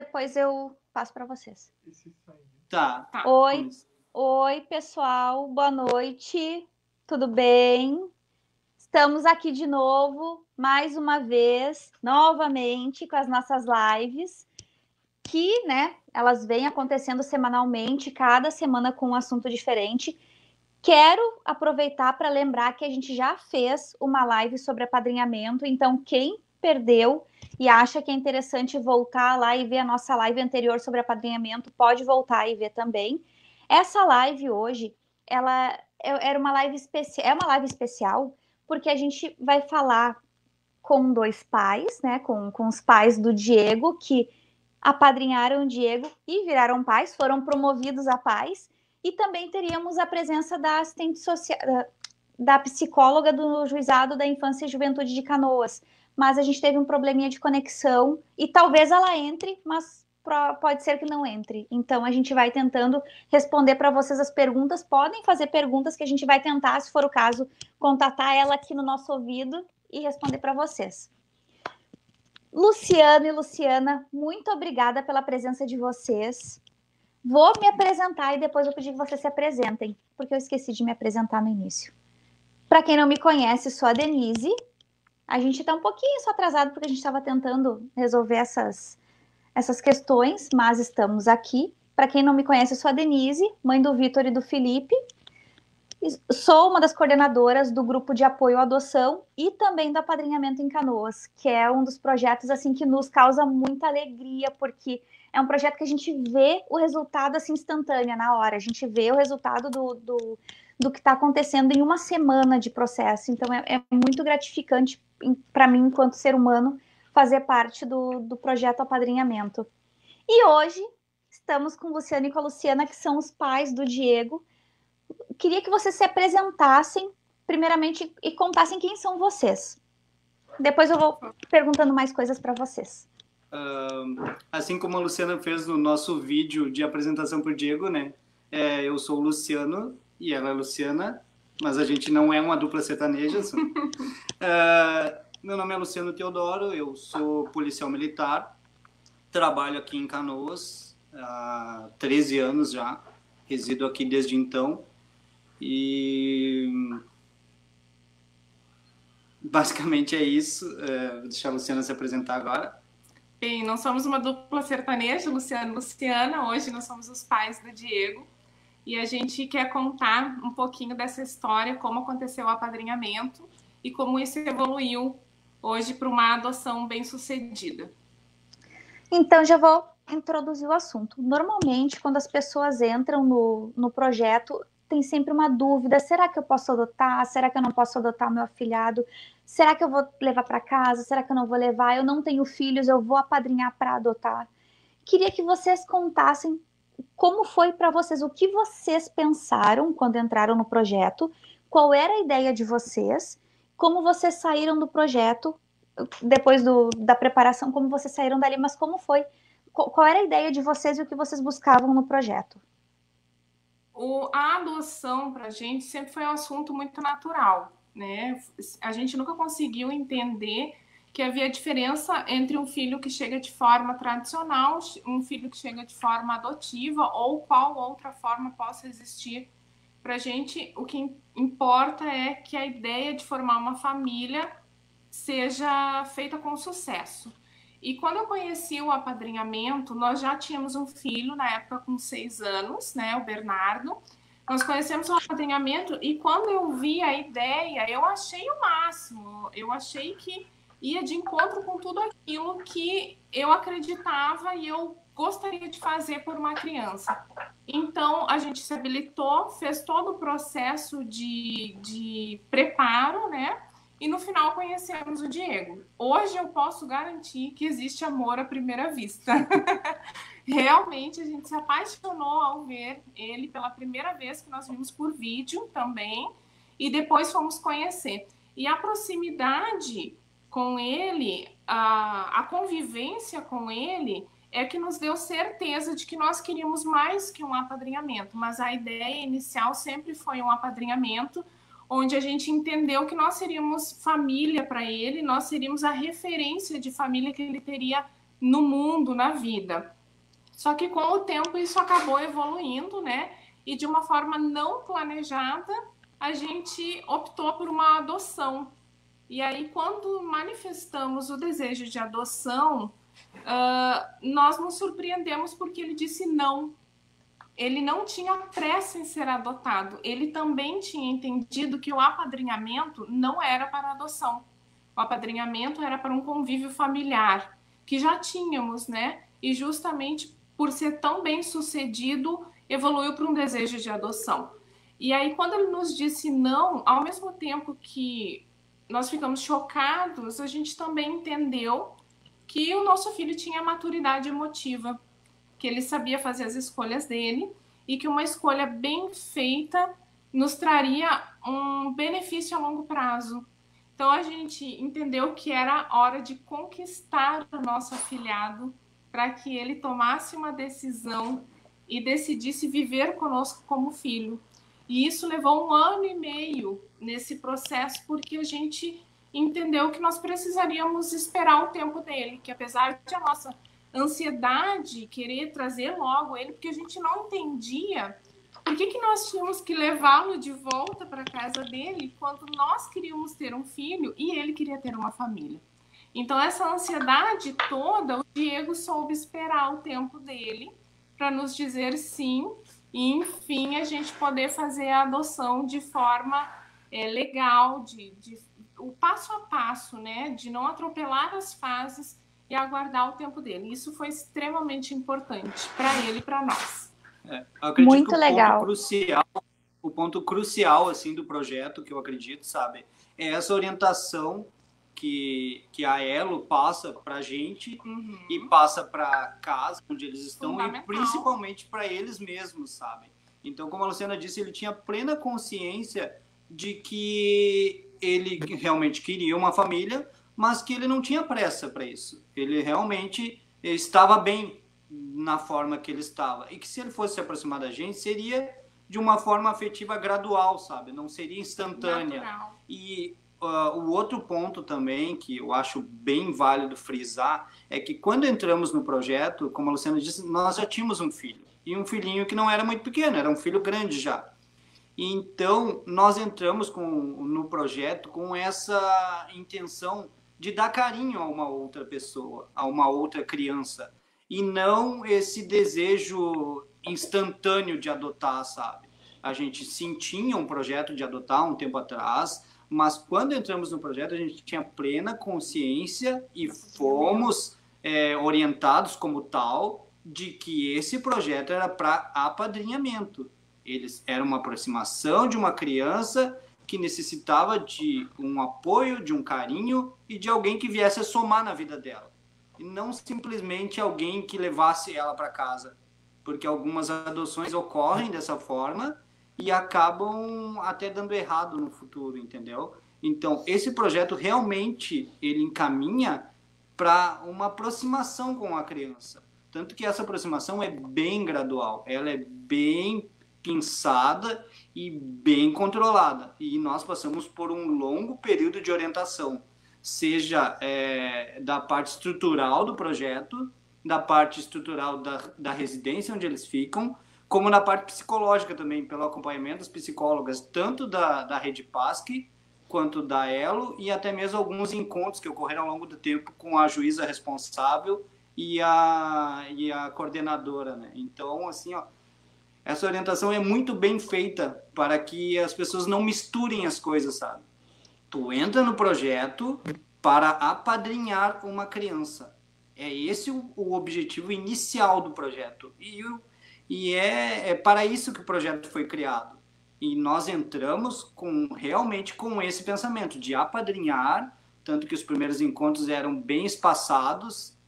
depois eu passo para vocês. Tá. Oi, pessoal, boa noite, tudo bem? Estamos aqui de novo, mais uma vez, novamente, com as nossas lives, que, né, elas vêm acontecendo semanalmente, cada semana com um assunto diferente. Quero aproveitar para lembrar que a gente já fez uma live sobre apadrinhamento, então quem perdeu e acha que é interessante voltar lá e ver a nossa live anterior sobre apadrinhamento, pode voltar e ver também. Essa live hoje, ela era uma live especial, é uma live especial, porque a gente vai falar com dois pais, né, com os pais do Diego, que apadrinharam o Diego e viraram pais, foram promovidos a pais, e também teríamos a presença da assistente social, da psicóloga do Juizado da Infância e Juventude de Canoas, mas a gente teve um probleminha de conexão e talvez ela entre, mas pode ser que não entre. Então a gente vai tentando responder para vocês as perguntas. Podem fazer perguntas que a gente vai tentar, se for o caso, contatar ela aqui no nosso ouvido e responder para vocês. Luciano e Luciana, muito obrigada pela presença de vocês. Vou me apresentar e depois eu pedir que vocês se apresentem, porque eu esqueci de me apresentar no início. Para quem não me conhece, sou a Denise. A gente está um pouquinho só atrasado porque a gente estava tentando resolver essas questões, mas estamos aqui. Para quem não me conhece, sou a Denise, mãe do Vitor e do Felipe. Sou uma das coordenadoras do grupo de apoio à adoção e também do apadrinhamento em Canoas, que é um dos projetos assim que nos causa muita alegria, porque é um projeto que a gente vê o resultado assim instantâneo, na hora. A gente vê o resultado do que está acontecendo em uma semana de processo. Então é muito gratificante para mim, enquanto ser humano, fazer parte do projeto Apadrinhamento. E hoje estamos com o Luciano e com a Luciana, que são os pais do Diego. Queria que vocês se apresentassem, primeiramente, e contassem quem são vocês. Depois eu vou perguntando mais coisas para vocês. Assim como a Luciana fez no nosso vídeo de apresentação para o Diego, né? Eu sou o Luciano e ela é a Luciana, mas a gente não é uma dupla sertaneja. Meu nome é Luciano Teodoro, eu sou policial militar, trabalho aqui em Canoas há 13 anos já, resido aqui desde então. E basicamente é isso. Vou deixar a Luciana se apresentar agora. Bem, nós somos uma dupla sertaneja, Luciano e Luciana. Hoje nós somos os pais do Diego e a gente quer contar um pouquinho dessa história, como aconteceu o apadrinhamento e como isso evoluiu hoje para uma adoção bem-sucedida. Então já vou introduzir o assunto. Normalmente, quando as pessoas entram no projeto, tem sempre uma dúvida: será que eu posso adotar? Será que eu não posso adotar o meu afilhado? Será que eu vou levar para casa? Será que eu não vou levar? Eu não tenho filhos, eu vou apadrinhar para adotar. Queria que vocês contassem como foi para vocês, o que vocês pensaram quando entraram no projeto, qual era a ideia de vocês, como vocês saíram do projeto, depois da preparação, como vocês saíram dali, mas como foi, qual era a ideia de vocês e o que vocês buscavam no projeto? A adoção para a gente sempre foi um assunto muito natural, né? A gente nunca conseguiu entender que havia diferença entre um filho que chega de forma tradicional, um filho que chega de forma adotiva, ou qual outra forma possa existir. Para a gente, o que importa é que a ideia de formar uma família seja feita com sucesso. E quando eu conheci o apadrinhamento, nós já tínhamos um filho, na época com 6 anos, né, o Bernardo. Nós conhecemos o apadrinhamento e quando eu vi a ideia, eu achei o máximo. Eu achei que ia de encontro com tudo aquilo que eu acreditava e eu gostaria de fazer por uma criança. Então, a gente se habilitou, fez todo o processo de preparo, né? E no final conhecemos o Diego. Hoje eu posso garantir que existe amor à primeira vista. Realmente a gente se apaixonou ao ver ele pela primeira vez, que nós vimos por vídeo também, e depois fomos conhecer. E a proximidade com ele, a convivência com ele, é que nos deu certeza de que nós queríamos mais que um apadrinhamento, mas a ideia inicial sempre foi um apadrinhamento, onde a gente entendeu que nós seríamos família para ele, nós seríamos a referência de família que ele teria no mundo, na vida. Só que com o tempo isso acabou evoluindo, né? E de uma forma não planejada, a gente optou por uma adoção. E aí, quando manifestamos o desejo de adoção, nós nos surpreendemos porque ele disse não. Ele não tinha pressa em ser adotado. Ele também tinha entendido que o apadrinhamento não era para adoção. O apadrinhamento era para um convívio familiar, que já tínhamos, né? E justamente por ser tão bem sucedido, evoluiu para um desejo de adoção. E aí, quando ele nos disse não, ao mesmo tempo que nós ficamos chocados, a gente também entendeu que o nosso filho tinha maturidade emotiva, que ele sabia fazer as escolhas dele e que uma escolha bem feita nos traria um benefício a longo prazo. Então, a gente entendeu que era hora de conquistar o nosso afilhado para que ele tomasse uma decisão e decidisse viver conosco como filho. E isso levou 1 ano e meio nesse processo, porque a gente entendeu que nós precisaríamos esperar o tempo dele, que apesar de a nossa ansiedade querer trazer logo ele, porque a gente não entendia por que nós tínhamos que levá-lo de volta para a casa dele quando nós queríamos ter um filho e ele queria ter uma família. Então, essa ansiedade toda, o Diego soube esperar o tempo dele para nos dizer sim e, enfim, a gente poder fazer a adoção de forma legal, o passo a passo, né? De não atropelar as fases e aguardar o tempo dele. Isso foi extremamente importante para ele e para nós. Eu acredito Muito que legal. O ponto crucial assim, do projeto, que eu acredito, sabe, é essa orientação que a Elo passa para a gente e passa para a casa onde eles estão e principalmente para eles mesmos, sabe? Então, como a Luciana disse, ele tinha plena consciência de que ele realmente queria uma família, mas que ele não tinha pressa para isso. Ele realmente estava bem na forma que ele estava. E que se ele fosse se aproximar da gente, seria de uma forma afetiva gradual, sabe? Não seria instantânea. Natural. E o outro ponto também, que eu acho bem válido frisar, é que quando entramos no projeto, como a Luciana disse, nós já tínhamos um filho. E um filhinho que não era muito pequeno, era um filho grande já. Então, nós entramos no projeto com essa intenção de dar carinho a uma outra pessoa, a uma outra criança, e não esse desejo instantâneo de adotar, sabe? A gente sim tinha um projeto de adotar um tempo atrás, mas quando entramos no projeto a gente tinha plena consciência e fomos orientados como tal de que esse projeto era para apadrinhamento. Era uma aproximação de uma criança que necessitava de um apoio, de um carinho e de alguém que viesse a somar na vida dela. E não simplesmente alguém que levasse ela para casa. Porque algumas adoções ocorrem dessa forma e acabam até dando errado no futuro, entendeu? Então, esse projeto realmente ele encaminha para uma aproximação com a criança. Tanto que essa aproximação é bem gradual, ela é bem pensada e bem controlada. E nós passamos por um longo período de orientação, seja da parte estrutural do projeto, da parte estrutural da residência onde eles ficam, como na parte psicológica também, pelo acompanhamento das psicólogas, tanto da Rede PASC, quanto da Elo, e até mesmo alguns encontros que ocorreram ao longo do tempo com a juíza responsável e a coordenadora, né? Então, assim, essa orientação é muito bem feita para que as pessoas não misturem as coisas, sabe? Tu entra no projeto para apadrinhar uma criança. É esse o objetivo inicial do projeto. E é para isso que o projeto foi criado. E nós entramos realmente com esse pensamento de apadrinhar, tanto que os primeiros encontros eram bem espaçados,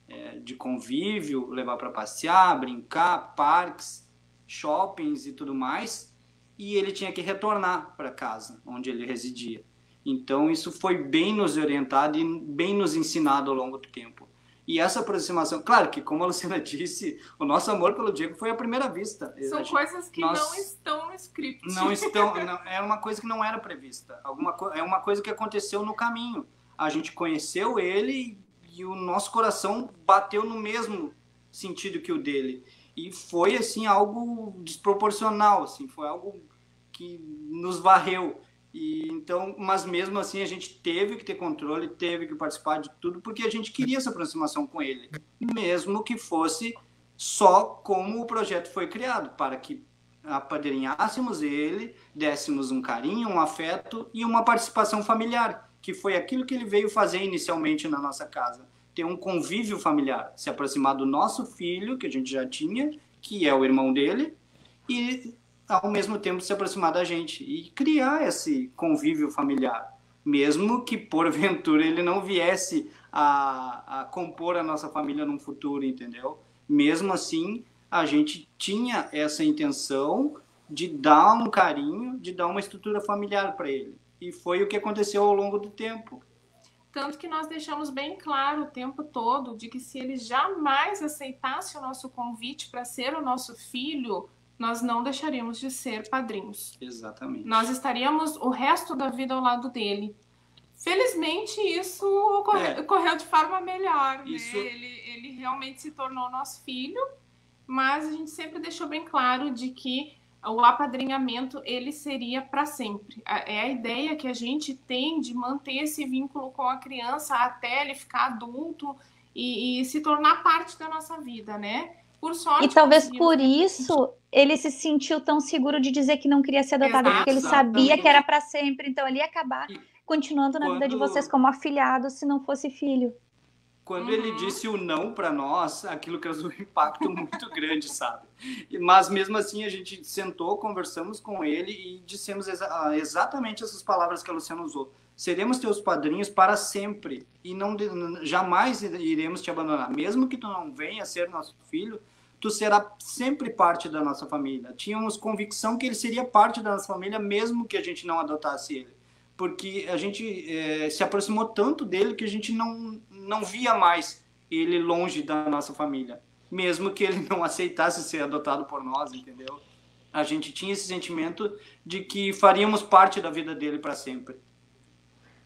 de convívio, levar para passear, brincar, parques, shoppings e tudo mais, e ele tinha que retornar para casa, onde ele residia. Então, isso foi bem nos orientado e bem nos ensinado ao longo do tempo. E essa aproximação, claro que, como a Luciana disse, o nosso amor pelo Diego foi à primeira vista. São coisas que não estão no script. É uma coisa que não era prevista. É uma coisa que aconteceu no caminho. A gente conheceu ele e o nosso coração bateu no mesmo sentido que o dele. E foi, assim, algo desproporcional, assim, foi algo que nos varreu. E, então, mas mesmo assim a gente teve que ter controle, teve que participar de tudo, porque a gente queria essa aproximação com ele, mesmo que fosse só como o projeto foi criado, para que apadrinhássemos ele, dessemos um carinho, um afeto e uma participação familiar, que foi aquilo que ele veio fazer inicialmente na nossa casa, ter um convívio familiar, se aproximar do nosso filho, que a gente já tinha, que é o irmão dele, e ao mesmo tempo se aproximar da gente e criar esse convívio familiar, mesmo que porventura ele não viesse a compor a nossa família num futuro, entendeu? Mesmo assim, a gente tinha essa intenção de dar um carinho, de dar uma estrutura familiar para ele. E foi o que aconteceu ao longo do tempo. Tanto que nós deixamos bem claro o tempo todo de que se ele jamais aceitasse o nosso convite para ser o nosso filho, nós não deixaríamos de ser padrinhos. Exatamente. Nós estaríamos o resto da vida ao lado dele. Felizmente, isso ocorreu de forma melhor, isso... né? Ele realmente se tornou nosso filho, mas a gente sempre deixou bem claro de que o apadrinhamento, ele seria para sempre. É a ideia que a gente tem de manter esse vínculo com a criança até ele ficar adulto e se tornar parte da nossa vida, né? Por sorte, e talvez por isso ele se sentiu tão seguro de dizer que não queria ser adotado, porque ele sabia que era para sempre, então ele ia acabar continuando na vida de vocês como afilhado se não fosse filho. Quando ele disse o não para nós, aquilo causou um impacto muito grande, sabe? Mas mesmo assim a gente sentou, conversamos com ele e dissemos exatamente essas palavras que a Luciana usou. Seremos teus padrinhos para sempre e jamais iremos te abandonar. Mesmo que tu não venha ser nosso filho, tu será sempre parte da nossa família. Tínhamos convicção que ele seria parte da nossa família, mesmo que a gente não adotasse ele. Porque a gente se aproximou tanto dele que a gente não via mais ele longe da nossa família. Mesmo que ele não aceitasse ser adotado por nós, entendeu? A gente tinha esse sentimento de que faríamos parte da vida dele para sempre.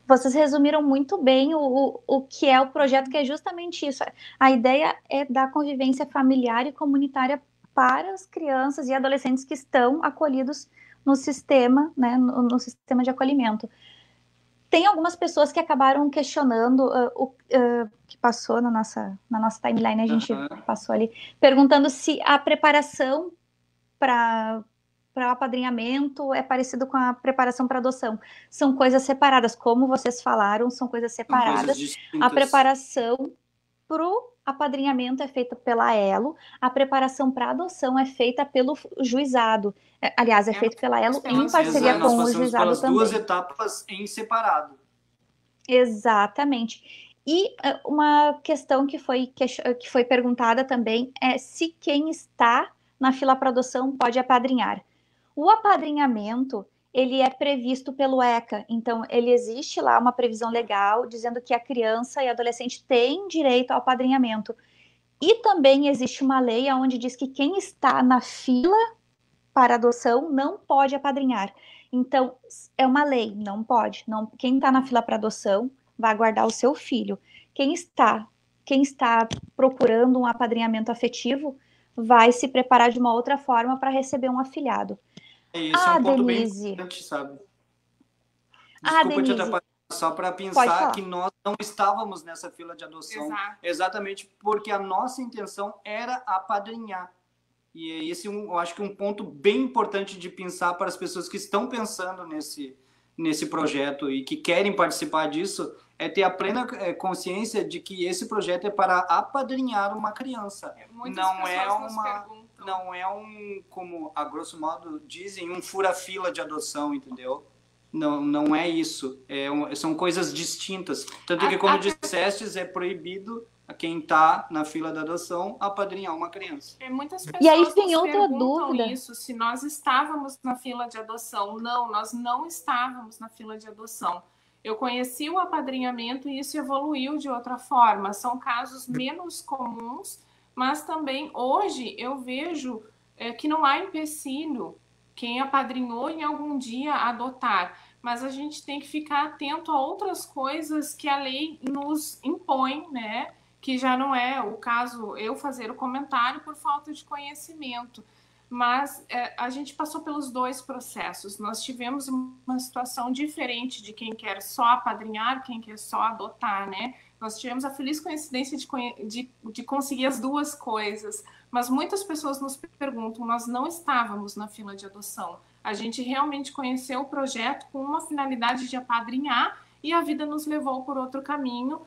Vocês resumiram muito bem o que é o projeto, que é justamente isso. A ideia é da convivência familiar e comunitária para as crianças e adolescentes que estão acolhidos no sistema, né, no sistema de acolhimento. Tem algumas pessoas que acabaram questionando o que passou na nossa timeline, a gente passou ali, perguntando se a preparação para o apadrinhamento é parecido com a preparação para adoção. São coisas separadas, como vocês falaram, são coisas separadas. A preparação para o apadrinhamento é feita pela ELO, a preparação para adoção é feita pelo juizado. Aliás, é feito pela ELO em parceria com o juizado também. Duas etapas em separado. Exatamente. E uma questão que foi perguntada também é se quem está na fila para adoção pode apadrinhar. O apadrinhamento, ele é previsto pelo ECA, então ele existe lá uma previsão legal dizendo que a criança e adolescente têm direito ao apadrinhamento. E também existe uma lei onde diz que quem está na fila para adoção não pode apadrinhar. Então, é uma lei, não pode. Quem está na fila para adoção vai guardar o seu filho. Quem está procurando um apadrinhamento afetivo vai se preparar de uma outra forma para receber um afilhado. Isso é um ponto bem importante, sabe? Desculpa te atrapalhar, só para pensar que nós não estávamos nessa fila de adoção. Exatamente porque a nossa intenção era apadrinhar. E esse eu acho que é um ponto bem importante de pensar para as pessoas que estão pensando nesse projeto e que querem participar disso, é ter a plena consciência de que esse projeto é para apadrinhar uma criança. Não é como a grosso modo dizem, um fura-fila de adoção, entendeu? Não é isso. São coisas distintas. Tanto que, como dissestes, é proibido a quem está na fila da adoção apadrinhar uma criança. Muitas pessoas e aí tem outra perguntam dúvida. Isso, se nós estávamos na fila de adoção. Não, nós não estávamos na fila de adoção. Eu conheci o apadrinhamento e isso evoluiu de outra forma. São casos menos comuns, mas também hoje eu vejo que não há empecilho quem apadrinhou em algum dia adotar. mas a gente tem que ficar atento a outras coisas que a lei nos impõe, né? Que já não é o caso eu fazer o comentário por falta de conhecimento. Mas a gente passou pelos dois processos. Nós tivemos uma situação diferente de quem quer só apadrinhar, quem quer só adotar, né? Nós tivemos a feliz coincidência de conseguir as duas coisas. Mas muitas pessoas nos perguntam, nós não estávamos na fila de adoção. A gente realmente conheceu o projeto com uma finalidade de apadrinhar e a vida nos levou por outro caminho.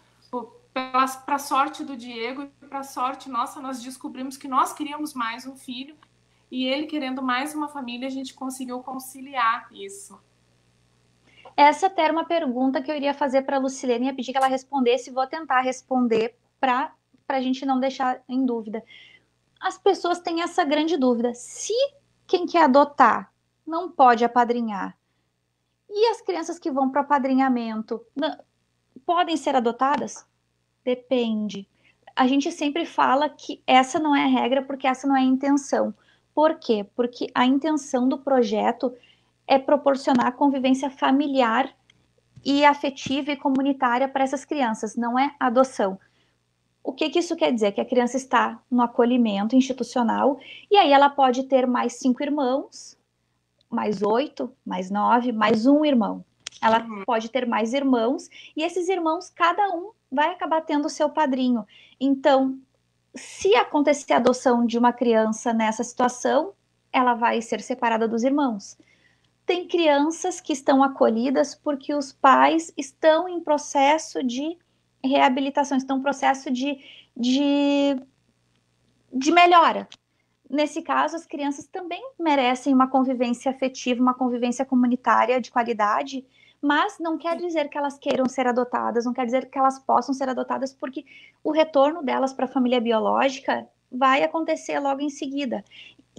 Para a sorte do Diego e para a sorte nossa, nós descobrimos que nós queríamos mais um filho e ele querendo mais uma família, a gente conseguiu conciliar isso. Essa até era uma pergunta que eu iria fazer para a Lucilene, ia pedir que ela respondesse, vou tentar responder para a gente não deixar em dúvida. As pessoas têm essa grande dúvida, se quem quer adotar não pode apadrinhar, e as crianças que vão para o apadrinhamento podem ser adotadas? Depende. A gente sempre fala que essa não é a regra, porque essa não é a intenção. Por quê? Porque a intenção do projeto é proporcionar convivência familiar e afetiva e comunitária para essas crianças, não é adoção. O que isso quer dizer? Que a criança está no acolhimento institucional e aí ela pode ter mais 5 irmãos, mais 8, mais 9, mais um irmão. Ela pode ter mais irmãos e esses irmãos, cada um vai acabar tendo o seu padrinho. Então, se acontecer a adoção de uma criança nessa situação, ela vai ser separada dos irmãos. Tem crianças que estão acolhidas porque os pais estão em processo de reabilitação, estão em processo de melhora. Nesse caso, as crianças também merecem uma convivência afetiva, uma convivência comunitária de qualidade, mas não quer dizer que elas queiram ser adotadas, não quer dizer que elas possam ser adotadas, porque o retorno delas para a família biológica vai acontecer logo em seguida.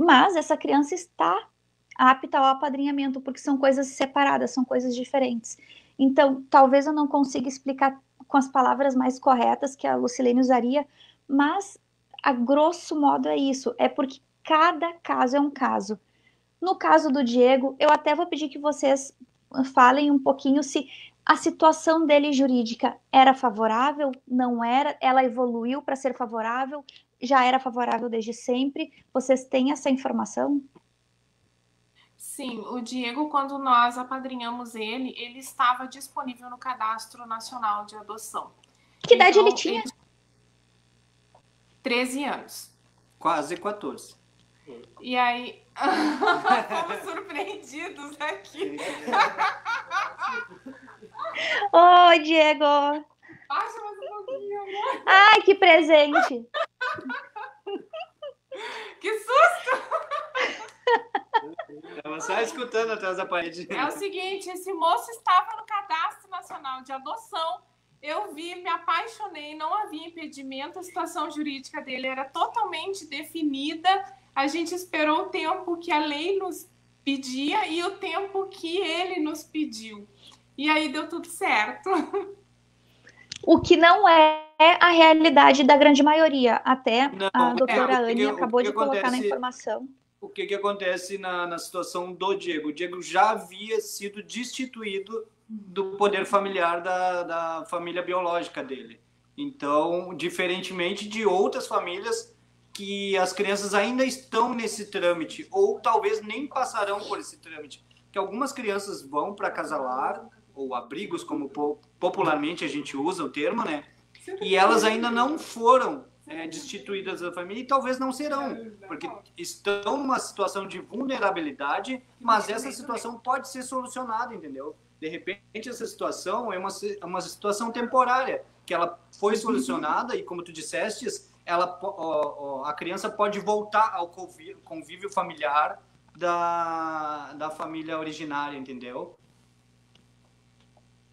Mas essa criança está apta ao apadrinhamento, porque são coisas separadas, são coisas diferentes. Então, talvez eu não consiga explicar com as palavras mais corretas que a Lucilene usaria, mas a grosso modo é isso, é porque cada caso é um caso. No caso do Diego, eu até vou pedir que vocês falem um pouquinho se a situação dele jurídica era favorável, não era, ela evoluiu para ser favorável, já era favorável desde sempre. Vocês têm essa informação? Sim, o Diego, quando nós apadrinhamos ele estava disponível no Cadastro Nacional de Adoção. Que idade ele tinha? 13 anos. Quase 14. E aí, fomos surpreendidos aqui. Oi, Diego! Baixa mais um pouquinho, amor. Ai, que presente! Que susto! Estava só escutando atrás da parede. É o seguinte, esse moço estava no Cadastro Nacional de Adoção. Eu vi, me apaixonei, não havia impedimento, a situação jurídica dele era totalmente definida. A gente esperou o tempo que a lei nos pedia e o tempo que ele nos pediu. E aí deu tudo certo. O que não é a realidade da grande maioria. Até a doutora Anne acabou de colocar na informação. O que acontece na situação do Diego? O Diego já havia sido destituído do poder familiar da família biológica dele. Então, diferentemente de outras famílias que as crianças ainda estão nesse trâmite, ou talvez nem passarão por esse trâmite, que algumas crianças vão para casalar, ou abrigos, como popularmente a gente usa o termo, né? E elas ainda não foram destituídas da família e talvez não serão, porque estão numa situação de vulnerabilidade, mas essa situação pode ser solucionada, entendeu? De repente, essa situação é uma situação temporária, que ela foi solucionada e, como tu disseste, a criança pode voltar ao convívio familiar da família originária, entendeu?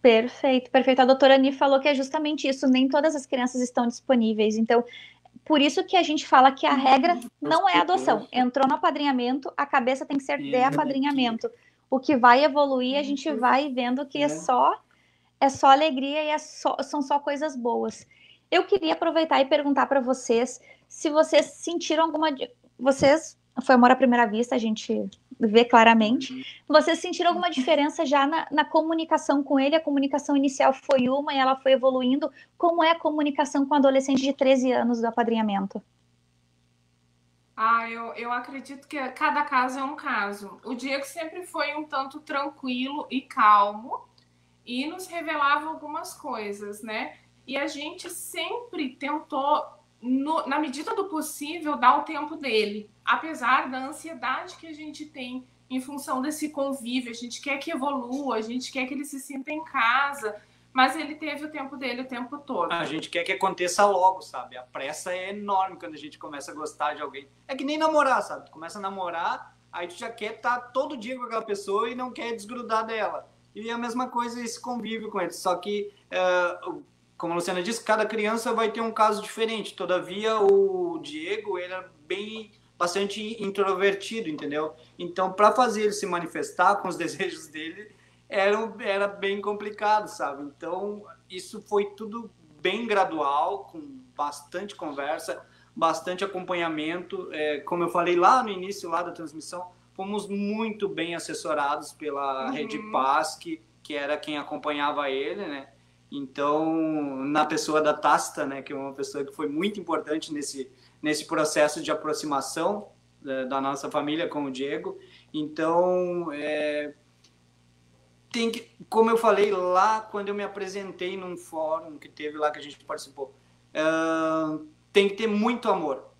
Perfeito, perfeito. A doutora Ani falou que é justamente isso, nem todas as crianças estão disponíveis. Então, por isso que a gente fala que a regra não é adoção. Entrou no apadrinhamento, a cabeça tem que ser de apadrinhamento. O que vai evoluir, a gente vai vendo que é só alegria e são só coisas boas. Eu queria aproveitar e perguntar para vocês se vocês sentiram alguma... Vocês, foi amor à primeira vista, a gente ver claramente. Vocês sentiram alguma diferença já na comunicação com ele? A comunicação inicial foi uma e ela foi evoluindo. Como é a comunicação com um adolescente de 13 anos do apadrinhamento? Eu acredito que cada caso é um caso. O Diego sempre foi um tanto tranquilo e calmo e nos revelava algumas coisas, né? E a gente sempre tentou, na medida do possível, dar o tempo dele. Apesar da ansiedade que a gente tem em função desse convívio, a gente quer que evolua, a gente quer que ele se sinta em casa, mas ele teve o tempo dele o tempo todo. A gente quer que aconteça logo, sabe? A pressa é enorme quando a gente começa a gostar de alguém. É que nem namorar, sabe? Tu começa a namorar, aí tu já quer estar todo dia com aquela pessoa e não quer desgrudar dela. E é a mesma coisa esse convívio com eles. Só que, como a Luciana disse, cada criança vai ter um caso diferente. Todavia, o Diego, ele é bastante introvertido, entendeu? Então, para fazer ele se manifestar com os desejos dele, era bem complicado, sabe? Então, isso foi tudo bem gradual, com bastante conversa, bastante acompanhamento. Como eu falei lá no início lá da transmissão, fomos muito bem assessorados pela Rede Paz, que era quem acompanhava ele, né? Então, na pessoa da Tácita, né, que é uma pessoa que foi muito importante nesse processo de aproximação da nossa família com o Diego. Então, como eu falei lá, quando eu me apresentei num fórum que teve lá, que a gente participou, tem que ter muito amor.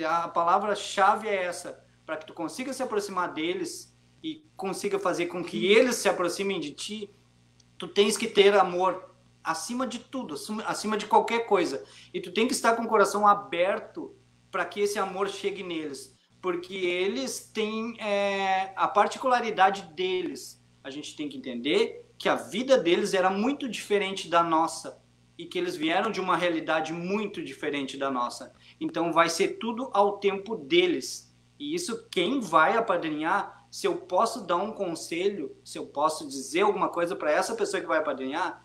A palavra-chave é essa, para que tu consiga se aproximar deles e consiga fazer com que eles se aproximem de ti, tu tens que ter amor acima de tudo, acima de qualquer coisa. E tu tem que estar com o coração aberto para que esse amor chegue neles, porque eles têm a particularidade deles. A gente tem que entender que a vida deles era muito diferente da nossa e que eles vieram de uma realidade muito diferente da nossa. Então vai ser tudo ao tempo deles. E isso, quem vai apadrinhar, se eu posso dar um conselho, se eu posso dizer alguma coisa para essa pessoa que vai apadrinhar,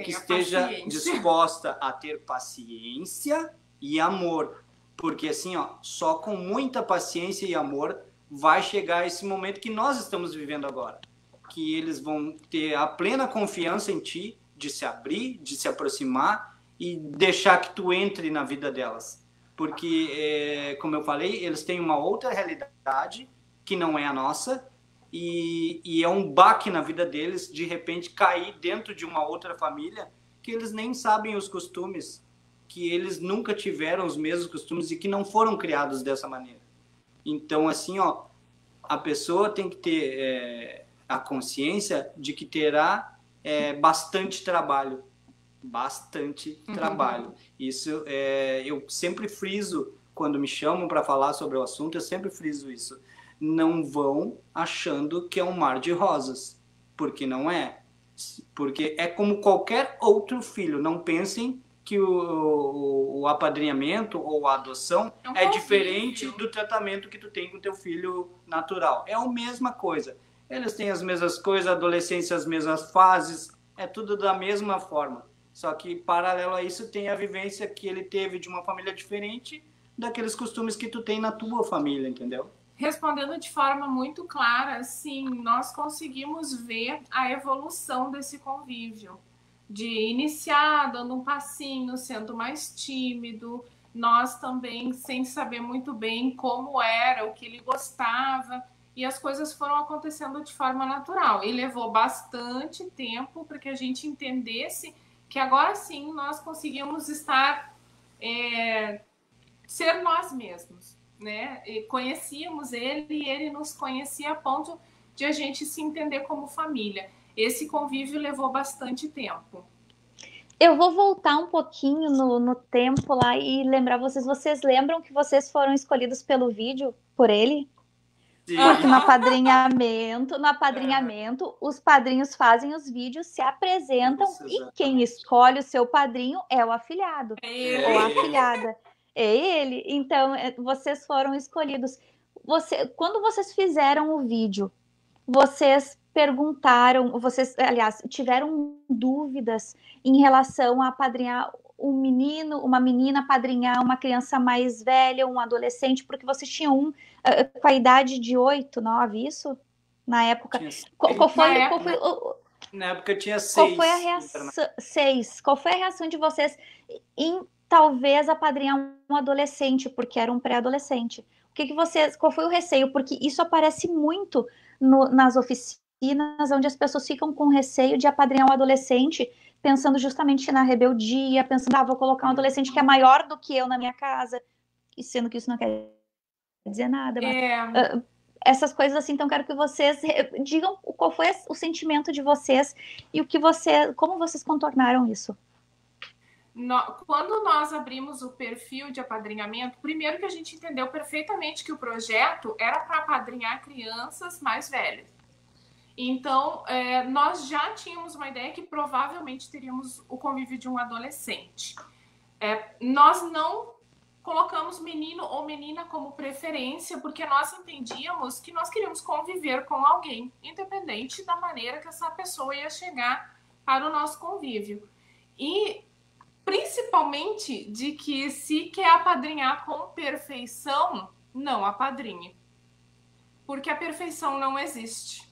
que esteja disposta a ter paciência e amor. Porque assim, só com muita paciência e amor vai chegar esse momento que nós estamos vivendo agora. Que eles vão ter a plena confiança em ti, de se abrir, de se aproximar e deixar que tu entre na vida delas. Porque, como eu falei, eles têm uma outra realidade que não é a nossa e é um baque na vida deles, de repente, cair dentro de uma outra família que eles nem sabem os costumes, que eles nunca tiveram os mesmos costumes e que não foram criados dessa maneira. Então, assim, a pessoa tem que ter a consciência de que terá bastante trabalho. Bastante trabalho. Isso eu sempre friso, quando me chamam para falar sobre o assunto, eu sempre friso isso. Não vão achando que é um mar de rosas, porque não é. Porque é como qualquer outro filho. Não pensem que o apadrinhamento ou a adoção é diferente do tratamento que tu tem com teu filho natural. É a mesma coisa. Eles têm as mesmas coisas, a adolescência, as mesmas fases, é tudo da mesma forma. Só que, paralelo a isso, tem a vivência que ele teve de uma família diferente daqueles costumes que tu tem na tua família, entendeu? Respondendo de forma muito clara, sim, nós conseguimos ver a evolução desse convívio. De iniciar, dando um passinho, sendo mais tímido, nós também, sem saber muito bem como era, o que ele gostava, e as coisas foram acontecendo de forma natural. E levou bastante tempo para que a gente entendesse que agora sim nós conseguimos estar, ser nós mesmos, né? E conhecíamos ele e ele nos conhecia a ponto de a gente se entender como família. Esse convívio levou bastante tempo. Eu vou voltar um pouquinho no tempo lá e lembrar vocês lembram que vocês foram escolhidos pelo vídeo, por ele? Sim. Porque no apadrinhamento, os padrinhos fazem os vídeos, se apresentam e quem escolhe o seu padrinho é o afilhado ou a afilhada. É ele. Então, vocês foram escolhidos. Quando vocês fizeram o vídeo, vocês perguntaram, aliás, tiveram dúvidas em relação a apadrinhar um menino, uma menina apadrinhar uma criança mais velha, um adolescente, porque vocês tinham com a idade de 8, 9, isso? Na época. Qual foi, na época tinha 6. Qual foi a reação? 6. Qual foi a reação de vocês em talvez apadrinhar um adolescente, porque era um pré-adolescente? Qual foi o receio? Porque isso aparece muito nas oficinas, onde as pessoas ficam com receio de apadrinhar um adolescente, pensando justamente na rebeldia, pensando, vou colocar um adolescente que é maior do que eu na minha casa, e sendo que isso não quer dizer nada. Mas, essas coisas assim, então quero que vocês digam qual foi o sentimento de vocês e como vocês contornaram isso. Quando nós abrimos o perfil de apadrinhamento, primeiro que a gente entendeu perfeitamente que o projeto era para apadrinhar crianças mais velhas. Então, nós já tínhamos uma ideia que provavelmente teríamos o convívio de um adolescente. Nós não colocamos menino ou menina como preferência, porque nós entendíamos que nós queríamos conviver com alguém, independente da maneira que essa pessoa ia chegar para o nosso convívio. E principalmente de que se quer apadrinhar com perfeição, não apadrinhe. Porque a perfeição não existe.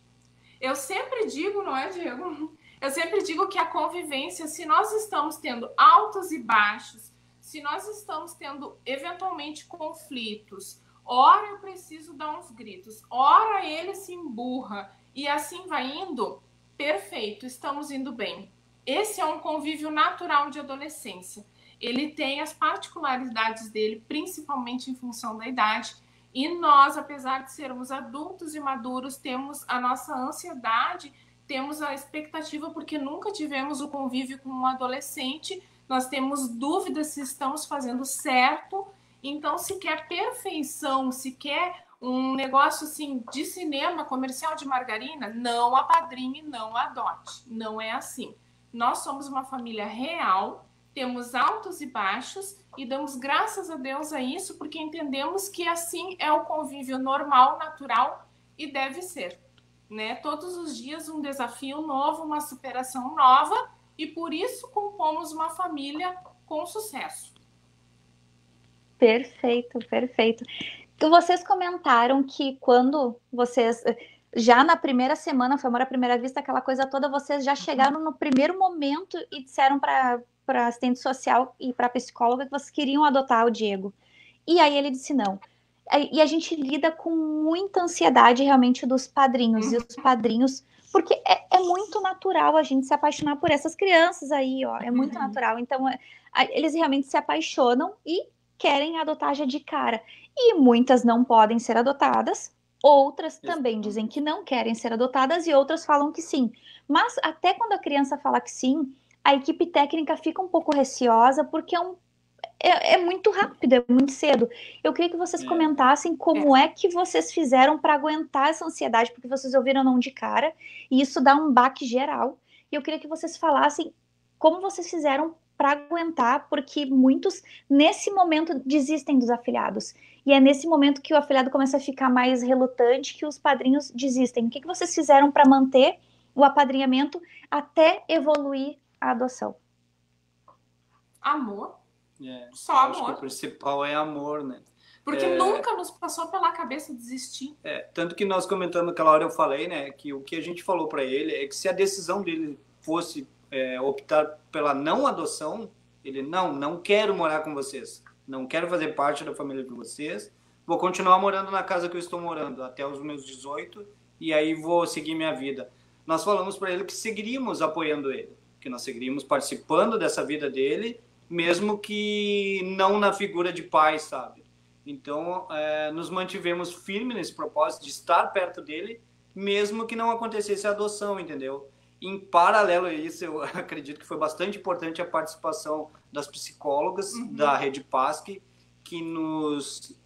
Eu sempre digo, não é, Diego? Eu sempre digo que a convivência, se nós estamos tendo altos e baixos, se nós estamos tendo eventualmente conflitos, ora eu preciso dar uns gritos, ora ele se emburra e assim vai indo, perfeito, estamos indo bem. Esse é um convívio natural de adolescência. Ele tem as particularidades dele, principalmente em função da idade. E nós, apesar de sermos adultos e maduros, temos a nossa ansiedade, temos a expectativa, porque nunca tivemos o convívio com um adolescente, nós temos dúvidas se estamos fazendo certo. Então, se quer perfeição, se quer um negócio assim de cinema, comercial de margarina, não apadrinhe, não adote. Não é assim. Nós somos uma família real, temos altos e baixos e damos graças a Deus a isso, porque entendemos que assim é o convívio normal, natural e deve ser, né? Todos os dias um desafio novo, uma superação nova, e por isso compomos uma família com sucesso. Perfeito, perfeito. Vocês comentaram que quando vocês, já na primeira semana, foi amor à primeira vista, aquela coisa toda, vocês já chegaram no primeiro momento e disseram para assistente social e para psicóloga que vocês queriam adotar o Diego. E aí ele disse não. E a gente lida com muita ansiedade realmente dos padrinhos. E os padrinhos, porque é muito natural a gente se apaixonar por essas crianças aí, ó. É muito natural. Então, eles realmente se apaixonam e querem adotar já de cara. E muitas não podem ser adotadas, outras também dizem que não querem ser adotadas e outras falam que sim. Mas até quando a criança fala que sim, a equipe técnica fica um pouco receosa, porque é muito rápido, é muito cedo. Eu queria que vocês comentassem como é que vocês fizeram para aguentar essa ansiedade, porque vocês ouviram não de cara, e isso dá um baque geral. E eu queria que vocês falassem como vocês fizeram para aguentar, porque muitos, nesse momento, desistem dos afilhados. E é nesse momento que o afilhado começa a ficar mais relutante, que os padrinhos desistem. O que vocês fizeram para manter o apadrinhamento até evoluir a adoção? Amor. Só amor. Acho que o principal é amor, né? Porque nunca nos passou pela cabeça desistir. Tanto que nós comentamos naquela hora, eu falei, né, que o que a gente falou para ele é que se a decisão dele fosse optar pela não adoção, ele não quero morar com vocês, não quero fazer parte da família de vocês, vou continuar morando na casa que eu estou morando até os meus 18 e aí vou seguir minha vida. Nós falamos para ele que seguiríamos apoiando ele, que nós seguiríamos participando dessa vida dele, mesmo que não na figura de pai, sabe? Então, nos mantivemos firmes nesse propósito de estar perto dele, mesmo que não acontecesse a adoção, entendeu? Em paralelo a isso, eu acredito que foi bastante importante a participação das psicólogas da Rede PASC, que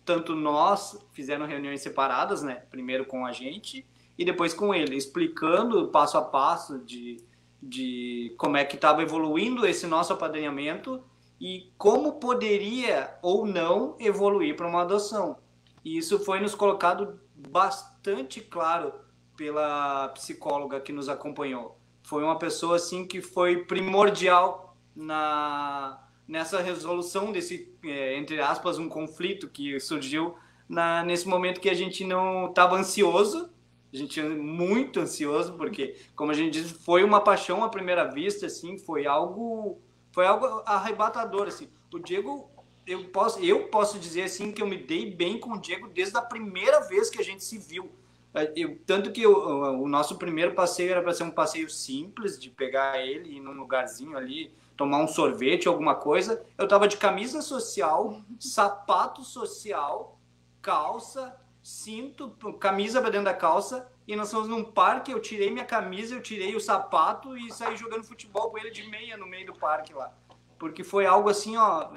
tanto nós fizeram reuniões separadas, né? Primeiro com a gente e depois com ele, explicando passo a passo de como é que estava evoluindo esse nosso apadrinhamento e como poderia ou não evoluir para uma adoção. E isso foi nos colocado bastante claro pela psicóloga que nos acompanhou. Foi uma pessoa assim que foi primordial nessa resolução desse, entre aspas, um conflito que surgiu nesse momento que a gente não estava ansioso, a gente muito ansioso, porque, como a gente disse, foi uma paixão à primeira vista, assim, foi algo arrebatador, assim. O Diego, eu posso dizer, assim, que eu me dei bem com o Diego desde a primeira vez que a gente se viu. Tanto que o nosso primeiro passeio era para ser um passeio simples, de pegar ele e ir num lugarzinho ali, tomar um sorvete, alguma coisa. Eu estava de camisa social, sapato social, calça, cinto, camisa para dentro da calça, e nós fomos num parque, eu tirei minha camisa, eu tirei o sapato e saí jogando futebol com ele de meia no meio do parque lá. Porque foi algo assim, ó...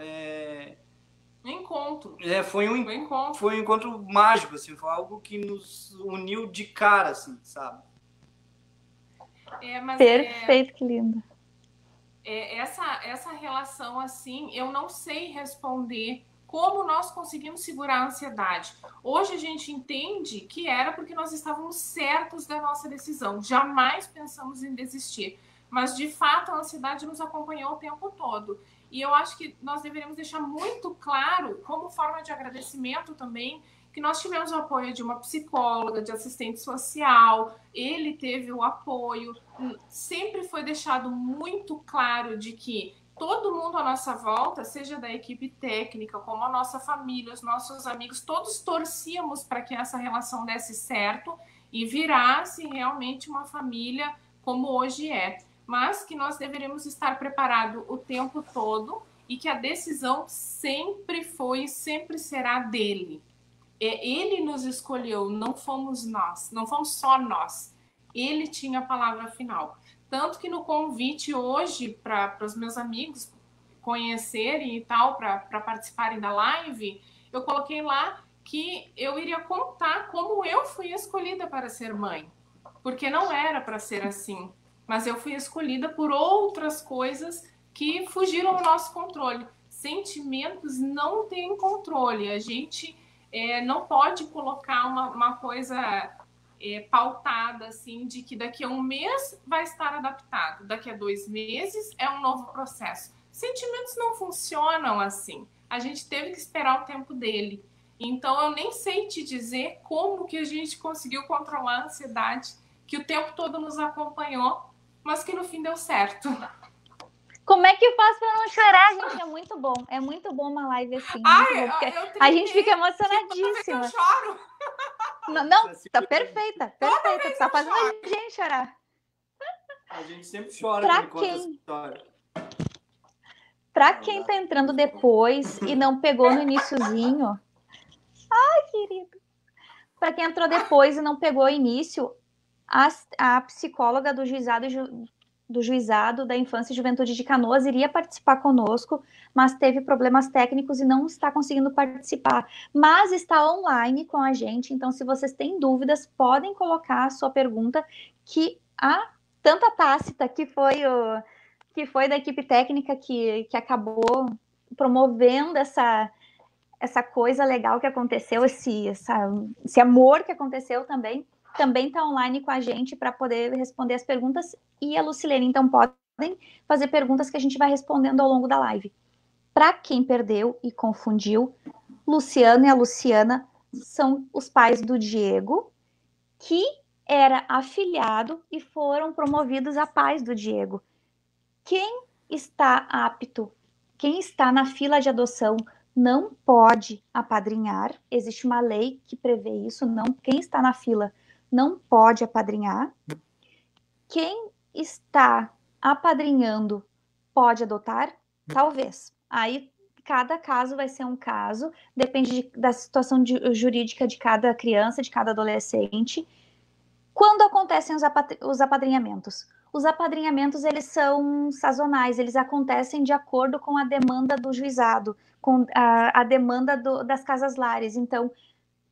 Encontro. Foi um encontro mágico, assim, foi algo que nos uniu de cara, assim, sabe? Perfeito, que lindo. Essa relação, assim, eu não sei responder como nós conseguimos segurar a ansiedade. Hoje a gente entende que era porque nós estávamos certos da nossa decisão. Jamais pensamos em desistir. Mas, de fato, a ansiedade nos acompanhou o tempo todo. E eu acho que nós deveríamos deixar muito claro, como forma de agradecimento também, que nós tivemos o apoio de uma psicóloga, de assistente social, ele teve o apoio. Sempre foi deixado muito claro de que todo mundo à nossa volta, seja da equipe técnica, como a nossa família, os nossos amigos, todos torcíamos para que essa relação desse certo e virasse realmente uma família como hoje é. Mas que nós deveríamos estar preparados o tempo todo e que a decisão sempre foi e sempre será dele. Ele nos escolheu, não fomos nós, não fomos só nós. Ele tinha a palavra final. Tanto que no convite hoje para os meus amigos conhecerem e tal, para participarem da live, eu coloquei lá que eu iria contar como eu fui escolhida para ser mãe. Porque não era para ser assim. Mas eu fui escolhida por outras coisas que fugiram do nosso controle. Sentimentos não têm controle. A gente não pode colocar uma coisa pautada, assim, de que daqui a um mês vai estar adaptado, daqui a 2 meses é um novo processo. Sentimentos não funcionam assim. A gente teve que esperar o tempo dele. Então, eu nem sei te dizer como que a gente conseguiu controlar a ansiedade, que o tempo todo nos acompanhou, mas que no fim deu certo. Como é que faz para não chorar, gente? É muito bom uma live assim. A gente fica emocionadíssima. Eu choro. Não, tá perfeita. Tá fazendo a gente chorar. A gente sempre chora quando conta essa história. Pra quem tá entrando depois e não pegou no iniciozinho... Ai, querido. Pra quem entrou depois e não pegou o início, a psicóloga do Juizado da Infância e Juventude de Canoas iria participar conosco, mas teve problemas técnicos e não está conseguindo participar. Mas está online com a gente, então se vocês têm dúvidas, podem colocar a sua pergunta, que a Tanta Tácita, que foi da equipe técnica que acabou promovendo essa coisa legal que aconteceu, esse amor que aconteceu também está online com a gente para poder responder as perguntas, e a Lucilene, então podem fazer perguntas que a gente vai respondendo ao longo da live. Para quem perdeu e confundiu, Luciano e a Luciana são os pais do Diego, que era afilhado e foram promovidos a pais do Diego. Quem está apto, quem está na fila de adoção, não pode apadrinhar. Existe uma lei que prevê isso. Quem está na fila não pode apadrinhar. Quem está apadrinhando pode adotar? Talvez. Aí cada caso vai ser um caso, depende da situação jurídica de cada criança, de cada adolescente. Quando acontecem os apadrinhamentos? Os apadrinhamentos, eles são sazonais, eles acontecem de acordo com a demanda do juizado, com a demanda das casas lares. Então,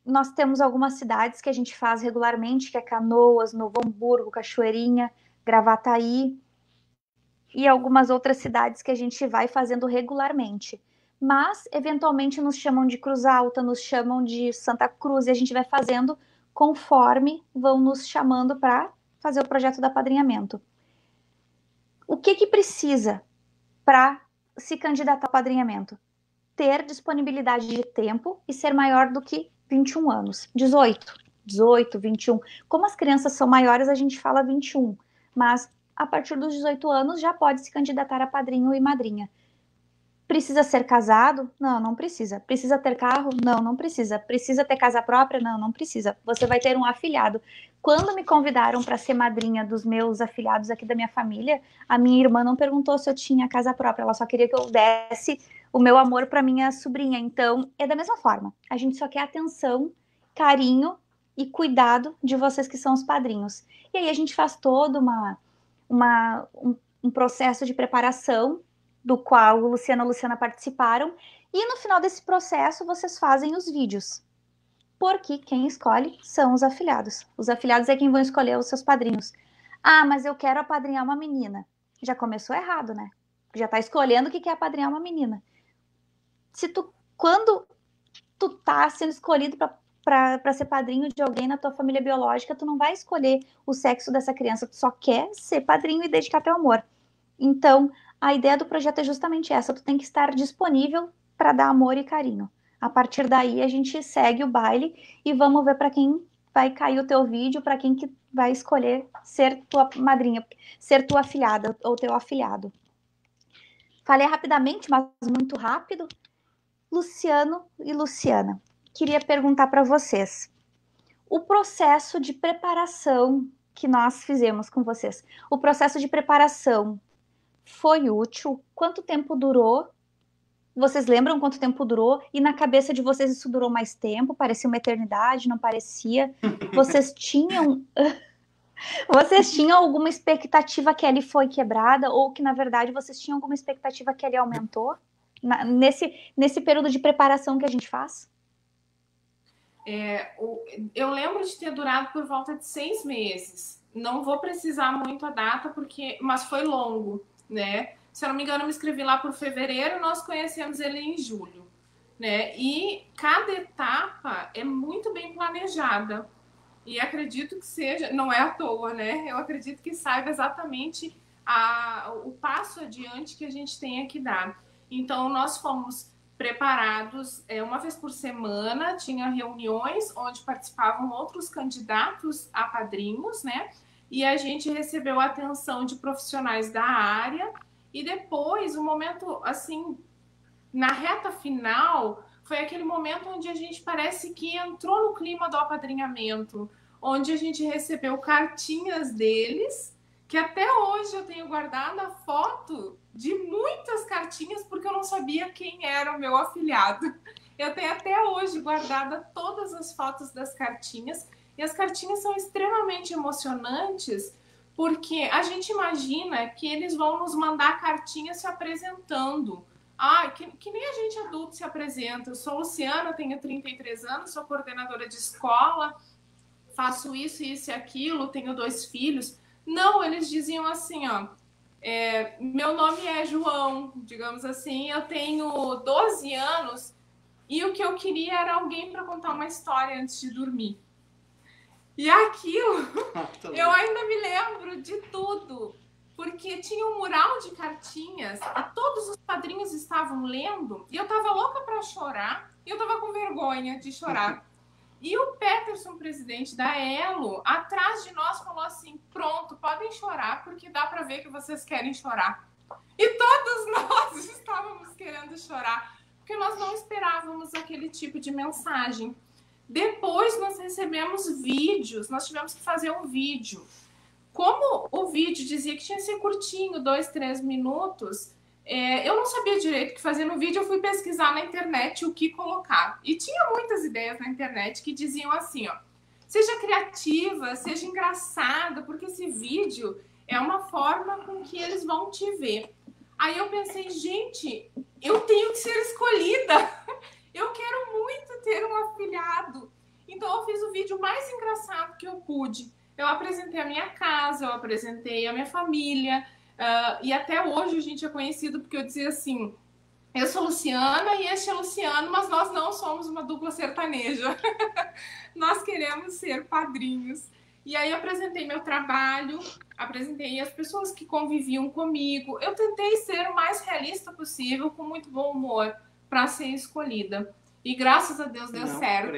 nós temos algumas cidades que a gente faz regularmente, que é Canoas, Novo Hamburgo, Cachoeirinha, Gravataí, e algumas outras cidades que a gente vai fazendo regularmente. Mas, eventualmente, nos chamam de Cruz Alta, nos chamam de Santa Cruz, e a gente vai fazendo conforme vão nos chamando para fazer o projeto do apadrinhamento. O que precisa para se candidatar ao padrinhamento? Ter disponibilidade de tempo e ser maior do que 21 anos. 18, 21. Como as crianças são maiores, a gente fala 21. Mas a partir dos 18 anos já pode se candidatar a padrinho e madrinha. Precisa ser casado? Não, não precisa. Precisa ter carro? Não, não precisa. Precisa ter casa própria? Não, não precisa. Você vai ter um afilhado. Quando me convidaram para ser madrinha dos meus afilhados aqui da minha família, a minha irmã não perguntou se eu tinha casa própria, ela só queria que eu desse o meu amor para minha sobrinha. Então, é da mesma forma. A gente só quer atenção, carinho e cuidado de vocês que são os padrinhos. E aí a gente faz todo um processo de preparação, do qual o Luciano e a Luciana participaram, e no final desse processo vocês fazem os vídeos, porque quem escolhe são os afilhados. Os afilhados é quem vão escolher os seus padrinhos. Ah, mas eu quero apadrinhar uma menina. Já começou errado, né? Já tá escolhendo o que quer apadrinhar uma menina. Quando tu tá sendo escolhido para ser padrinho de alguém na tua família biológica, tu não vai escolher o sexo dessa criança, tu só quer ser padrinho e dedicar teu amor. Então, a ideia do projeto é justamente essa, tu tem que estar disponível para dar amor e carinho. A partir daí, a gente segue o baile e vamos ver para quem vai cair o teu vídeo, para quem que vai escolher ser tua madrinha, ser tua afilhada ou teu afilhado. Falei rapidamente, mas muito rápido. Luciano e Luciana, queria perguntar para vocês. O processo de preparação que nós fizemos com vocês, o processo de preparação foi útil? Quanto tempo durou? Vocês lembram quanto tempo durou? E na cabeça de vocês isso durou mais tempo? Parecia uma eternidade? Não parecia? Vocês tinham alguma expectativa que ele foi quebrada? Ou que, na verdade, vocês tinham alguma expectativa que ele aumentou? Nesse período de preparação que a gente faz? Eu lembro de ter durado por volta de 6 meses. Não vou precisar muito a data, mas foi longo, né? Se eu não me engano, eu me inscrevi lá por fevereiro, nós conhecemos ele em julho, né? E cada etapa é muito bem planejada. E acredito que seja, não é à toa, né? Eu acredito que saiba exatamente o passo adiante que a gente tem que dar. Então, nós fomos preparados uma vez por semana, tinha reuniões onde participavam outros candidatos a padrinhos, né? E a gente recebeu a atenção de profissionais da área. E depois, o momento, assim, na reta final, foi aquele momento onde a gente parece que entrou no clima do apadrinhamento, onde a gente recebeu cartinhas deles, que até hoje eu tenho guardado a foto de muitas cartinhas, porque eu não sabia quem era o meu afilhado. Eu tenho até hoje guardada todas as fotos das cartinhas, e as cartinhas são extremamente emocionantes, porque a gente imagina que eles vão nos mandar cartinhas se apresentando. Que nem a gente adulto se apresenta. Eu sou Luciana, tenho 33 anos, sou coordenadora de escola, faço isso, isso e aquilo, tenho 2 filhos. Não, eles diziam assim, meu nome é João, digamos assim, eu tenho 12 anos e o que eu queria era alguém para contar uma história antes de dormir. E aquilo, eu ainda me lembro de tudo, porque tinha um mural de cartinhas e todos os padrinhos estavam lendo e eu tava louca para chorar e eu tava com vergonha de chorar. E o Peterson, presidente da Elo, atrás de nós falou assim, pronto, podem chorar porque dá para ver que vocês querem chorar. E todos nós estávamos querendo chorar, porque nós não esperávamos aquele tipo de mensagem. Depois nós recebemos vídeos, nós tivemos que fazer um vídeo. Como o vídeo dizia que tinha que ser curtinho, 2, 3 minutos, eu não sabia direito o que fazer no vídeo, eu fui pesquisar na internet o que colocar. E tinha muitas ideias na internet que diziam assim, seja criativa, seja engraçada, porque esse vídeo é uma forma com que eles vão te ver. Aí eu pensei, gente, eu tenho que ser escolhida. Eu quero muito ter um afilhado. Então eu fiz o vídeo mais engraçado que eu pude. Eu apresentei a minha casa, eu apresentei a minha família. E até hoje a gente é conhecido porque eu dizia assim, eu sou Luciana e este é Luciano, mas nós não somos uma dupla sertaneja. Nós queremos ser padrinhos. E aí eu apresentei meu trabalho, apresentei as pessoas que conviviam comigo. Eu tentei ser o mais realista possível, com muito bom humor, para ser escolhida. E graças a Deus deu certo.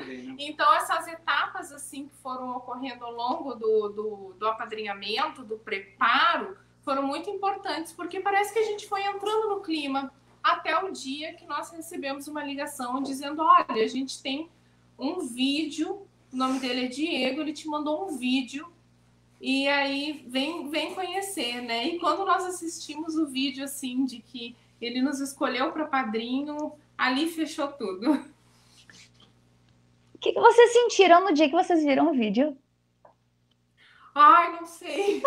Creio. Então, essas etapas assim que foram ocorrendo ao longo do apadrinhamento, do preparo, foram muito importantes, porque parece que a gente foi entrando no clima até o dia que nós recebemos uma ligação dizendo: olha, a gente tem um vídeo, o nome dele é Diego, ele te mandou um vídeo, e aí vem conhecer, né? E quando nós assistimos o vídeo, assim, de que ele nos escolheu para padrinho, ali fechou tudo. O que vocês sentiram no dia que vocês viram o vídeo? Ai, não sei.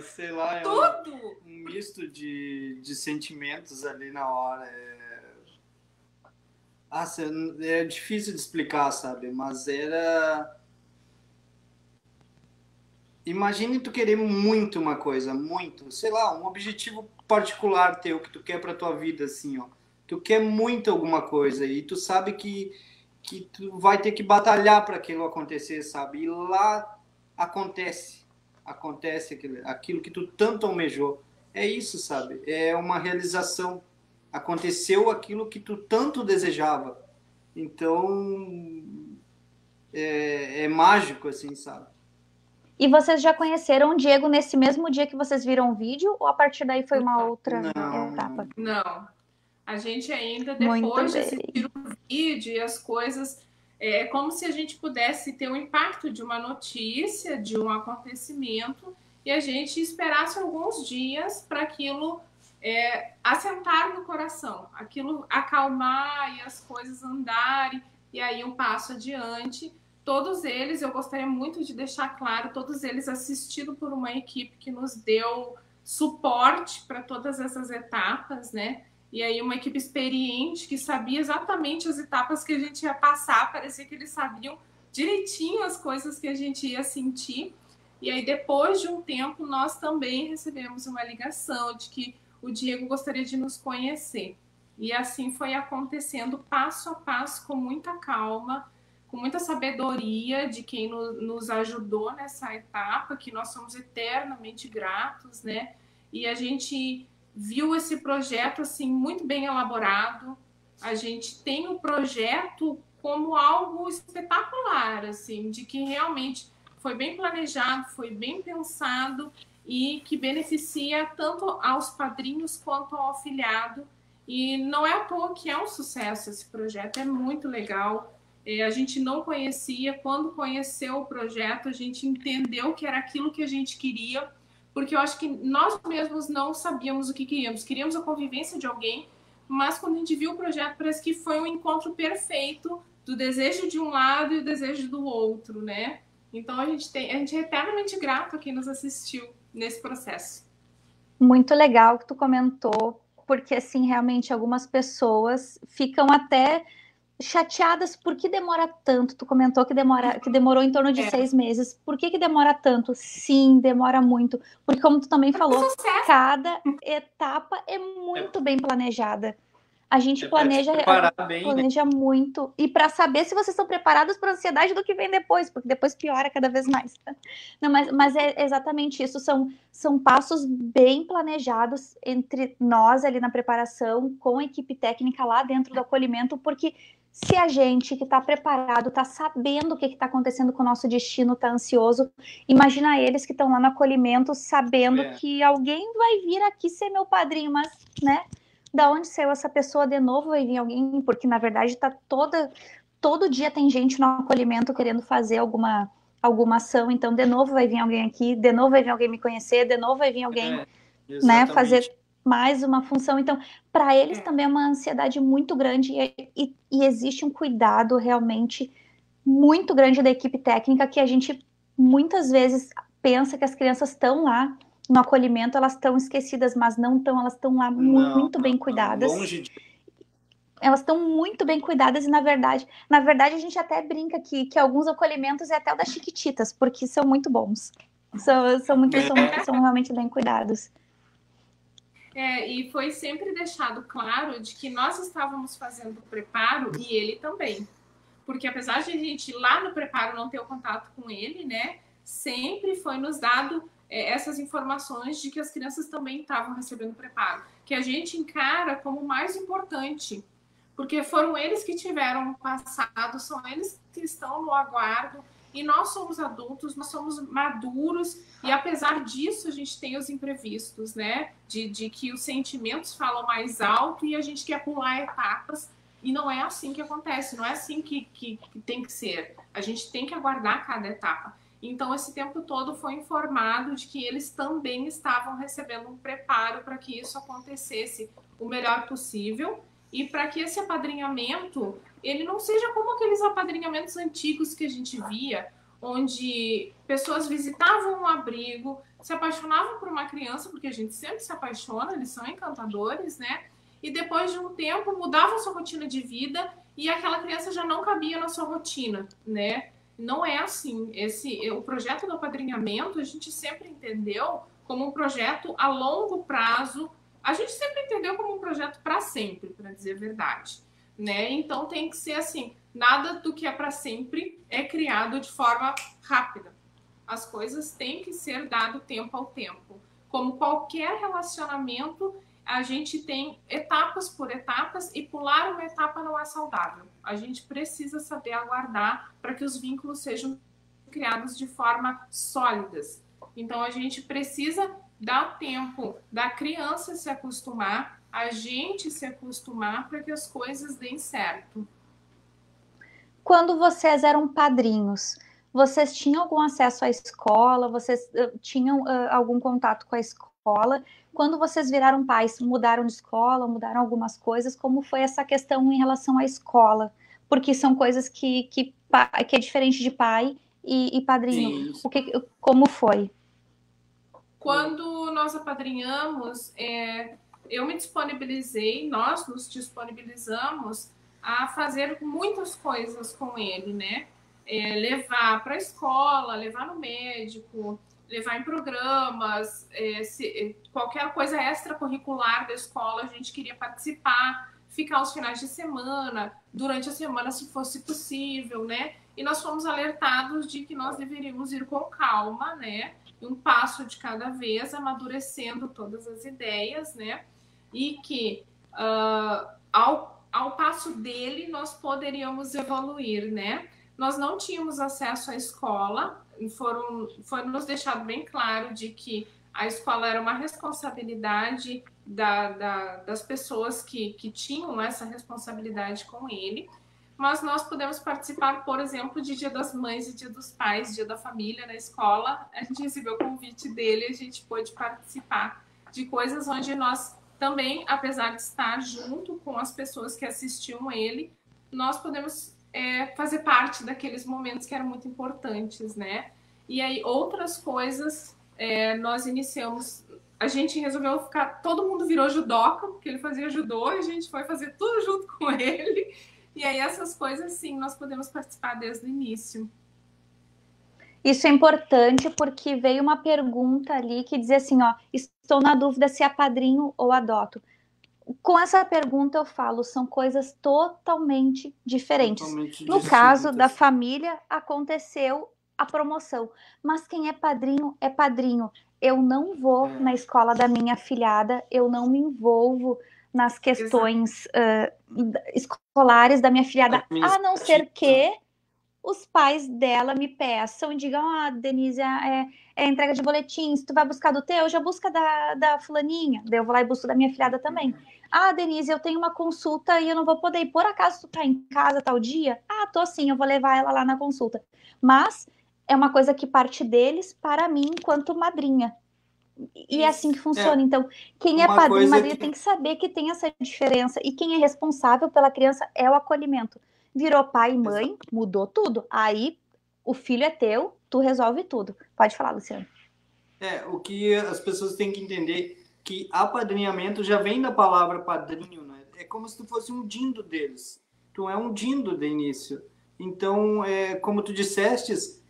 Sei lá, tudo! Um misto de sentimentos ali na hora. É difícil de explicar, sabe? Mas era... Imagine tu querer muito uma coisa, muito, sei lá, um objetivo particular teu que tu quer pra tua vida, assim, ó. Tu quer muito alguma coisa e tu sabe que tu vai ter que batalhar para aquilo acontecer, sabe? E lá acontece aquilo que tu tanto almejou. É isso, sabe? É uma realização. Aconteceu aquilo que tu tanto desejava. Então, é mágico, assim, sabe? E vocês já conheceram o Diego nesse mesmo dia que vocês viram o vídeo? Ou a partir daí foi uma outra etapa? Não. A gente ainda, depois de assistir o vídeo e as coisas, é como se a gente pudesse ter um impacto de uma notícia, de um acontecimento, e a gente esperasse alguns dias para aquilo assentar no coração, aquilo acalmar e as coisas andarem, e aí um passo adiante. Todos eles, eu gostaria muito de deixar claro, todos eles assistidos por uma equipe que nos deu suporte para todas essas etapas, né? E aí uma equipe experiente que sabia exatamente as etapas que a gente ia passar, parecia que eles sabiam direitinho as coisas que a gente ia sentir. E aí depois de um tempo nós também recebemos uma ligação de que o Diego gostaria de nos conhecer. E assim foi acontecendo passo a passo, com muita calma, com muita sabedoria de quem nos ajudou nessa etapa, que nós somos eternamente gratos, né? E a gente viu esse projeto assim muito bem elaborado. A gente tem o projeto como algo espetacular, assim, de que realmente foi bem planejado, foi bem pensado e que beneficia tanto aos padrinhos quanto ao afiliado. E não é à toa que é um sucesso esse projeto, é muito legal. A gente não conhecia, quando conheceu o projeto, a gente entendeu que era aquilo que a gente queria, porque eu acho que nós mesmos não sabíamos o que queríamos. Queríamos a convivência de alguém, mas quando a gente viu o projeto, parece que foi um encontro perfeito do desejo de um lado e o desejo do outro, né? Então a gente é eternamente grato a quem nos assistiu nesse processo. Muito legal que tu comentou, porque assim, realmente algumas pessoas ficam até chateadas. Por que demora tanto? Tu comentou que demorou em torno de 6 meses. Por que demora tanto? Sim, demora muito. Porque como tu também falou, cada etapa é muito bem planejada. A gente planeja muito. E para saber se vocês estão preparados para a ansiedade do que vem depois, porque depois piora cada vez mais. Não, mas é exatamente isso. São passos bem planejados entre nós ali na preparação, com a equipe técnica lá dentro do acolhimento, porque se a gente que está preparado, está sabendo o que está acontecendo com o nosso destino, está ansioso, imagina eles que estão lá no acolhimento sabendo que alguém vai vir aqui ser meu padrinho, mas, né? Da onde saiu essa pessoa? De novo vai vir alguém, porque na verdade tá todo dia tem gente no acolhimento querendo fazer alguma ação, então de novo vai vir alguém aqui, de novo vai vir alguém me conhecer, de novo vai vir alguém, né, fazer mais uma função. Então, para eles também é uma ansiedade muito grande e existe um cuidado realmente muito grande da equipe técnica, que a gente muitas vezes pensa que as crianças estão lá no acolhimento, elas estão esquecidas, mas não estão, elas estão lá muito bem cuidadas. Longe de... Elas estão muito bem cuidadas e, na verdade, a gente até brinca que alguns acolhimentos é até o das Chiquititas, porque são muito bons. São realmente bem cuidados. E foi sempre deixado claro de que nós estávamos fazendo o preparo e ele também. porque apesar de a gente lá no preparo não ter o contato com ele, né, sempre foi nos dado essas informações de que as crianças também estavam recebendo preparo, que a gente encara como mais importante, porque foram eles que tiveram passado, são eles que estão no aguardo, e nós somos adultos, nós somos maduros, e apesar disso a gente tem os imprevistos, né, de que os sentimentos falam mais alto e a gente quer pular etapas, e não é assim que acontece, não é assim que tem que ser, a gente tem que aguardar cada etapa. Então, esse tempo todo foi informado de que eles também estavam recebendo um preparo para que isso acontecesse o melhor possível e para que esse apadrinhamento, ele não seja como aqueles apadrinhamentos antigos que a gente via, onde pessoas visitavam um abrigo, se apaixonavam por uma criança, porque a gente sempre se apaixona, eles são encantadores, né? E depois de um tempo mudavam sua rotina de vida e aquela criança já não cabia na sua rotina, né? Não é assim. O projeto do apadrinhamento, a gente sempre entendeu como um projeto a longo prazo. A gente sempre entendeu como um projeto para sempre, para dizer a verdade, né? Então tem que ser assim, nada do que é para sempre é criado de forma rápida. As coisas têm que ser dado tempo ao tempo. Como qualquer relacionamento, a gente tem etapas por etapas e pular uma etapa não é saudável. A gente precisa saber aguardar para que os vínculos sejam criados de forma sólidas. Então, a gente precisa dar tempo da criança se acostumar, a gente se acostumar para que as coisas deem certo. Quando vocês eram padrinhos, vocês tinham algum acesso à escola? Vocês tinham algum contato com a escola? Quando vocês viraram pais, mudaram de escola, mudaram algumas coisas? Como foi essa questão em relação à escola? Porque são coisas que é diferente de pai e padrinho. Como foi? Quando nós apadrinhamos, eu me disponibilizei, nós nos disponibilizamos a fazer muitas coisas com ele, né? Levar para a escola, levar no médico, levar em programas, qualquer coisa extracurricular da escola a gente queria participar, ficar os finais de semana, durante a semana se fosse possível, né? E nós fomos alertados de que nós deveríamos ir com calma, né? Um passo de cada vez, amadurecendo todas as ideias, né? E que ao passo dele nós poderíamos evoluir, né? Nós não tínhamos acesso à escola, foi nos deixado bem claro de que a escola era uma responsabilidade das pessoas que tinham essa responsabilidade com ele, mas nós podemos participar, por exemplo, de Dia das Mães e Dia dos Pais, Dia da Família na escola. A gente recebeu o convite dele, a gente pôde participar de coisas onde nós também, apesar de estar junto com as pessoas que assistiam ele, nós podemos fazer parte daqueles momentos que eram muito importantes, né? E aí outras coisas nós iniciamos, a gente resolveu ficar, todo mundo virou judoca, porque ele fazia judô, e a gente foi fazer tudo junto com ele, e aí essas coisas sim, nós podemos participar desde o início. Isso é importante porque veio uma pergunta ali que dizia assim, ó, estou na dúvida se é padrinho ou adoto. Com essa pergunta eu falo, são coisas totalmente diferentes. No caso da família, aconteceu a promoção. Mas quem é padrinho, é padrinho. Eu não vou na escola da minha afilhada, eu não me envolvo nas questões escolares da minha afilhada, a não ser que os pais dela me peçam e digam, Denise, é entrega de boletim, se tu vai buscar do teu, já busca da fulaninha. Daí eu vou lá e busco da minha afilhada também. Denise, eu tenho uma consulta e eu não vou poder ir. Por acaso tu tá em casa tal dia? Tô sim, eu vou levar ela lá na consulta. Mas é uma coisa que parte deles para mim enquanto madrinha. E é assim que funciona. Então, quem é padrinho e madrinha tem que saber que tem essa diferença. E quem é responsável pela criança é o acolhimento. Virou pai e mãe, mudou tudo. Aí, o filho é teu, tu resolve tudo. Pode falar, Luciano. O que as pessoas têm que entender que apadrinhamento já vem da palavra padrinho, né? É como se tu fosse um dindo deles. Tu é um dindo de início. Então, como tu dissestes,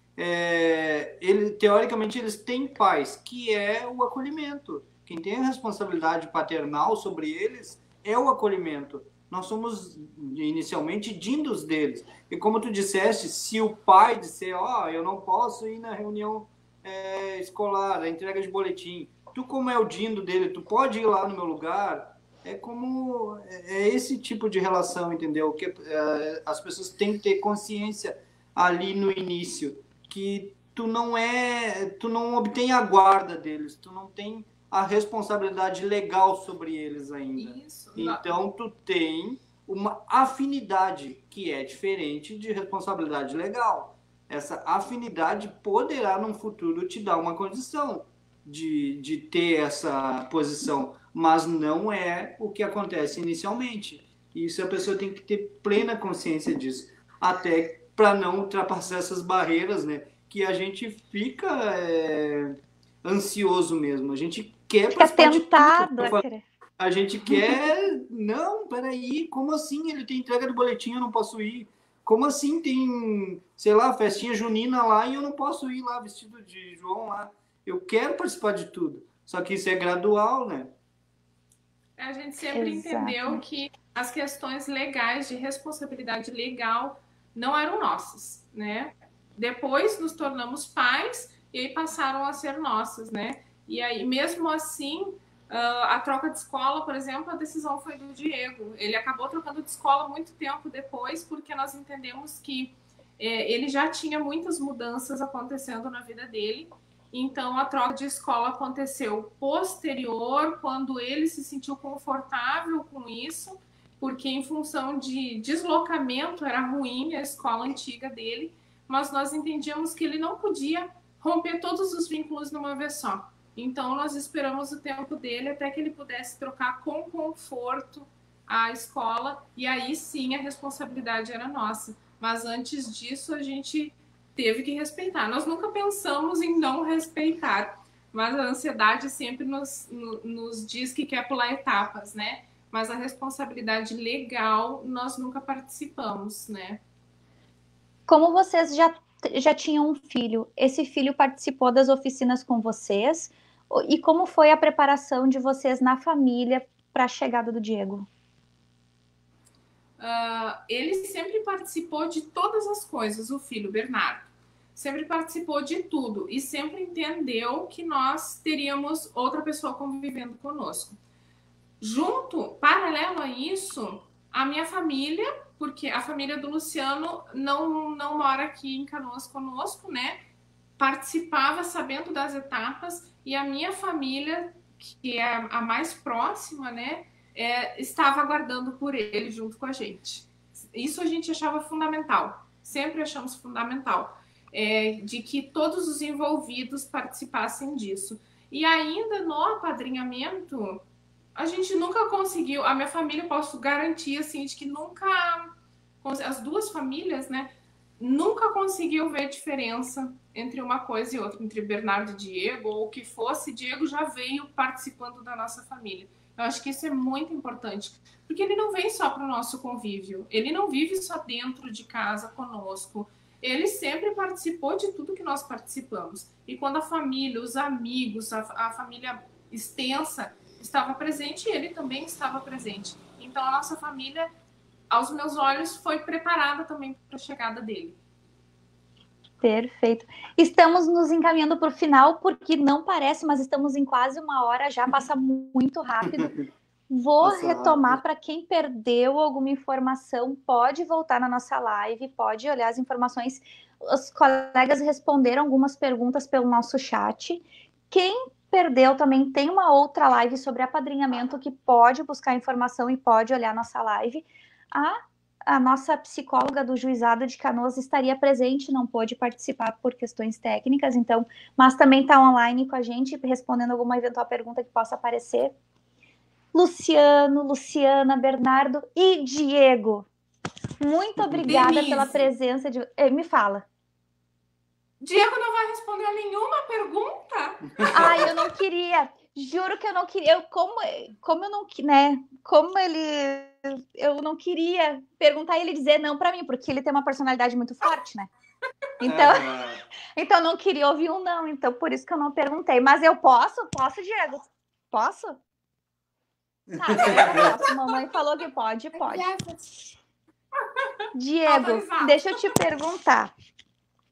teoricamente eles têm pais, que é o acolhimento. Quem tem a responsabilidade paternal sobre eles é o acolhimento. nós somos inicialmente dindos deles. E como tu disseste, se o pai disser, eu não posso ir na reunião escolar, a entrega de boletim, tu como é o dindo dele, tu pode ir lá no meu lugar, é esse tipo de relação, entendeu? Que as pessoas têm que ter consciência ali no início, que tu não obtém a guarda deles, tu não tem a responsabilidade legal sobre eles ainda. Isso. Então, tu tem uma afinidade que é diferente de responsabilidade legal. Essa afinidade poderá, no futuro, te dar uma condição de ter essa posição, mas não é o que acontece inicialmente. Isso a pessoa tem que ter plena consciência disso, até para não ultrapassar essas barreiras, né? Que a gente fica ansioso mesmo. A gente quer fica tentado a querer. A gente quer... Não, peraí, como assim ele tem entrega do boletim, eu não posso ir? Como assim tem, sei lá, festinha junina lá e eu não posso ir lá vestido de João lá? Eu quero participar de tudo. Só que isso é gradual, né? A gente sempre entendeu que as questões legais, de responsabilidade legal, não eram nossas, né? Depois nos tornamos pais e aí passaram a ser nossas, né? E aí, mesmo assim, a troca de escola, por exemplo, a decisão foi do Diego. Ele acabou trocando de escola muito tempo depois, porque nós entendemos que ele já tinha muitas mudanças acontecendo na vida dele. Então, a troca de escola aconteceu posterior, quando ele se sentiu confortável com isso, porque em função de deslocamento era ruim a escola antiga dele, mas nós entendíamos que ele não podia romper todos os vínculos numa vez só. Então, nós esperamos o tempo dele até que ele pudesse trocar com conforto a escola, e aí sim a responsabilidade era nossa. Mas antes disso, a gente teve que respeitar. Nós nunca pensamos em não respeitar, mas a ansiedade sempre nos diz que quer pular etapas, né? Mas a responsabilidade legal, nós nunca participamos, né? Como vocês já tinham um filho, esse filho participou das oficinas com vocês? E como foi a preparação de vocês na família para a chegada do Diego? Ele sempre participou de todas as coisas, o filho Bernardo. Sempre participou de tudo e sempre entendeu que nós teríamos outra pessoa convivendo conosco. Paralelo a isso, a minha família, porque a família do Luciano não mora aqui em Canoas conosco, né? Participava sabendo das etapas, e a minha família, que é a mais próxima, né, estava aguardando por ele junto com a gente. Isso a gente achava fundamental, sempre achamos fundamental, de que todos os envolvidos participassem disso. E ainda no apadrinhamento, a gente nunca conseguiu, a minha família, posso garantir, assim, de que nunca, as duas famílias, né, nunca conseguiu ver diferença entre uma coisa e outra, entre Bernardo e Diego, ou o que fosse. Diego já veio participando da nossa família. Eu acho que isso é muito importante, porque ele não vem só para o nosso convívio, ele não vive só dentro de casa conosco, ele sempre participou de tudo que nós participamos. E quando a família, os amigos, a família extensa estava presente, ele também estava presente. Então a nossa família, aos meus olhos, foi preparada também para a chegada dele. Perfeito. Estamos nos encaminhando para o final, porque não parece, mas estamos em quase uma hora, já passa muito rápido. Vou retomar para quem perdeu alguma informação, pode voltar na nossa live, pode olhar as informações. Os colegas responderam algumas perguntas pelo nosso chat. Quem perdeu também tem uma outra live sobre apadrinhamento que pode buscar informação e pode olhar nossa live. A nossa psicóloga do Juizado de Canoas estaria presente, não pôde participar por questões técnicas, então, mas também está online com a gente, respondendo alguma eventual pergunta que possa aparecer. Luciano, Luciana, Bernardo e Diego, muito obrigada pela presença de... Me fala. Diego não vai responder a nenhuma pergunta? Ai, eu não queria. Juro que eu não queria. Como eu não, né? Eu não queria perguntar e ele dizer não para mim, porque ele tem uma personalidade muito forte, né? Então não queria ouvir um não. Então por isso que eu não perguntei. Mas eu posso, Diego? Posso? Tá, eu posso. Mamãe falou que pode. Diego, deixa eu te perguntar.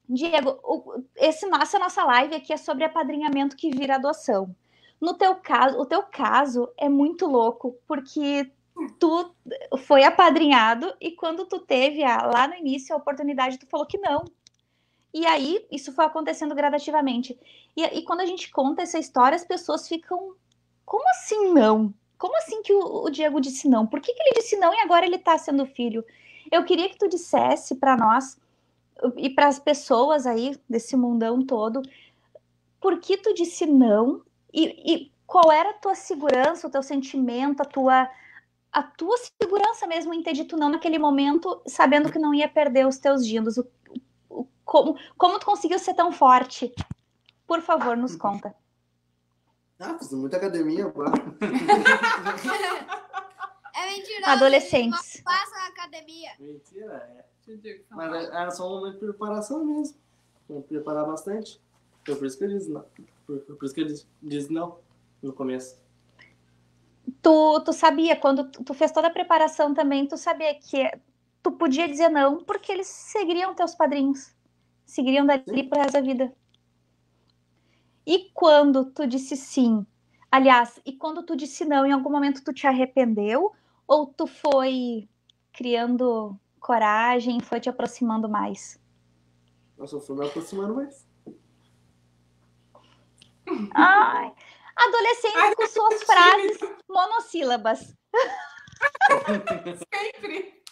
Diego, essa nossa live aqui é sobre apadrinhamento que vira adoção. No teu caso, o teu caso é muito louco, porque tu foi apadrinhado e quando tu teve lá no início a oportunidade, tu falou que não. E aí, isso foi acontecendo gradativamente. E quando a gente conta essa história, as pessoas ficam, como assim não? Como assim que o Diego disse não? Por que ele disse não e agora ele tá sendo filho? Eu queria que tu dissesse para nós e para as pessoas aí desse mundão todo, por que tu disse não e qual era a tua segurança, o teu sentimento, a tua segurança mesmo em ter dito não naquele momento, sabendo que não ia perder os teus dindos. Como tu conseguiu ser tão forte? Por favor, nos conta. Fiz muita academia, pá. É mentira. Adolescentes. Faça academia. Mentira, Mas era só um momento de preparação mesmo. Vamos preparar bastante. Foi por isso que eu disse não. Por isso que eu disse não no começo. Tu sabia, quando tu fez toda a preparação também, tu sabia que tu podia dizer não, porque eles seguiriam teus padrinhos. Seguiriam dali pro resto da vida. E quando tu disse sim? Aliás, e quando tu disse não, em algum momento tu te arrependeu? Ou tu foi criando coragem, foi te aproximando mais? Nossa, eu fui me aproximando mais. Ai, adolescentes com suas frases monossílabas. Sempre.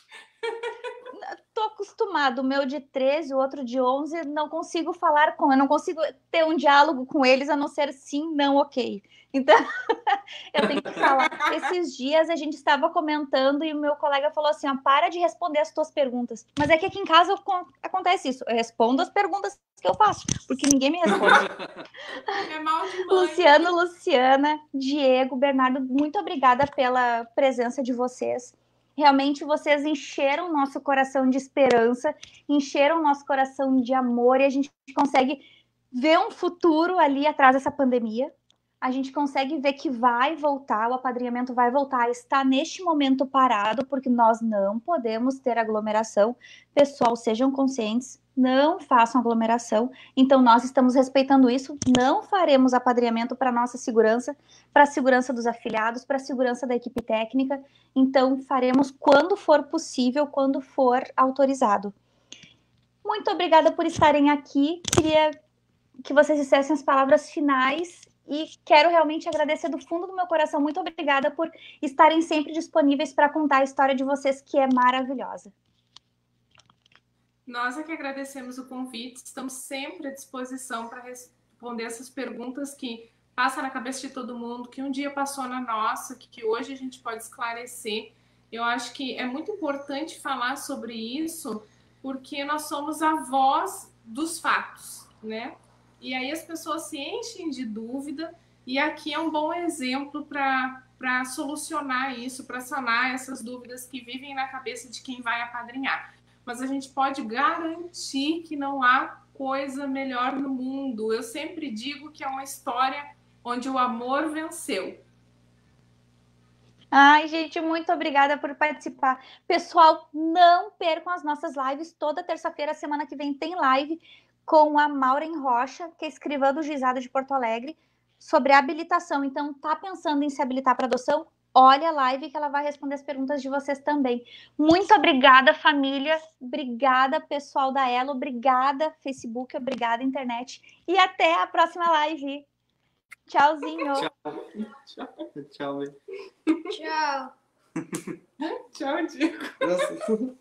Tô acostumado, o meu de 13, o outro de 11, não consigo falar eu não consigo ter um diálogo com eles, a não ser sim, não, ok. Então, eu tenho que falar. Esses dias a gente estava comentando e o meu colega falou assim, ó, para de responder as tuas perguntas. Mas é que aqui em casa acontece isso, eu respondo as perguntas que eu faço, porque ninguém me responde. É mal de mãe. Luciano, Luciana, Diego, Bernardo, muito obrigada pela presença de vocês. Realmente vocês encheram nosso coração de esperança, encheram nosso coração de amor e a gente consegue ver um futuro ali atrás dessa pandemia. A gente consegue ver que vai voltar, o apadrinhamento vai voltar, está neste momento parado, porque nós não podemos ter aglomeração. Pessoal, sejam conscientes, não façam aglomeração. Então, nós estamos respeitando isso, não faremos apadrinhamento para nossa segurança, para a segurança dos afiliados, para a segurança da equipe técnica. Então, faremos quando for possível, quando for autorizado. Muito obrigada por estarem aqui. Queria que vocês dissessem as palavras finais e quero realmente agradecer do fundo do meu coração. Muito obrigada por estarem sempre disponíveis para contar a história de vocês, que é maravilhosa. Nós é que agradecemos o convite, estamos sempre à disposição para responder essas perguntas que passam na cabeça de todo mundo, que um dia passou na nossa, que hoje a gente pode esclarecer. Eu acho que é muito importante falar sobre isso, porque nós somos a voz dos fatos, né? E aí as pessoas se enchem de dúvida, e aqui é um bom exemplo para solucionar isso, para sanar essas dúvidas que vivem na cabeça de quem vai apadrinhar. Mas a gente pode garantir que não há coisa melhor no mundo. Eu sempre digo que é uma história onde o amor venceu. Ai, gente, muito obrigada por participar. Pessoal, não percam as nossas lives. Toda terça-feira, semana que vem, tem live com a Maureen Rocha, que é escrivã do Juizado de Porto Alegre, sobre habilitação. Então, tá pensando em se habilitar para adoção? Olha a live que ela vai responder as perguntas de vocês também. Muito obrigada, família. Obrigada, pessoal da Elo. Obrigada, Facebook. Obrigada, internet. E até a próxima live. Tchauzinho. Tchau. Tchau. Tchau, Diego.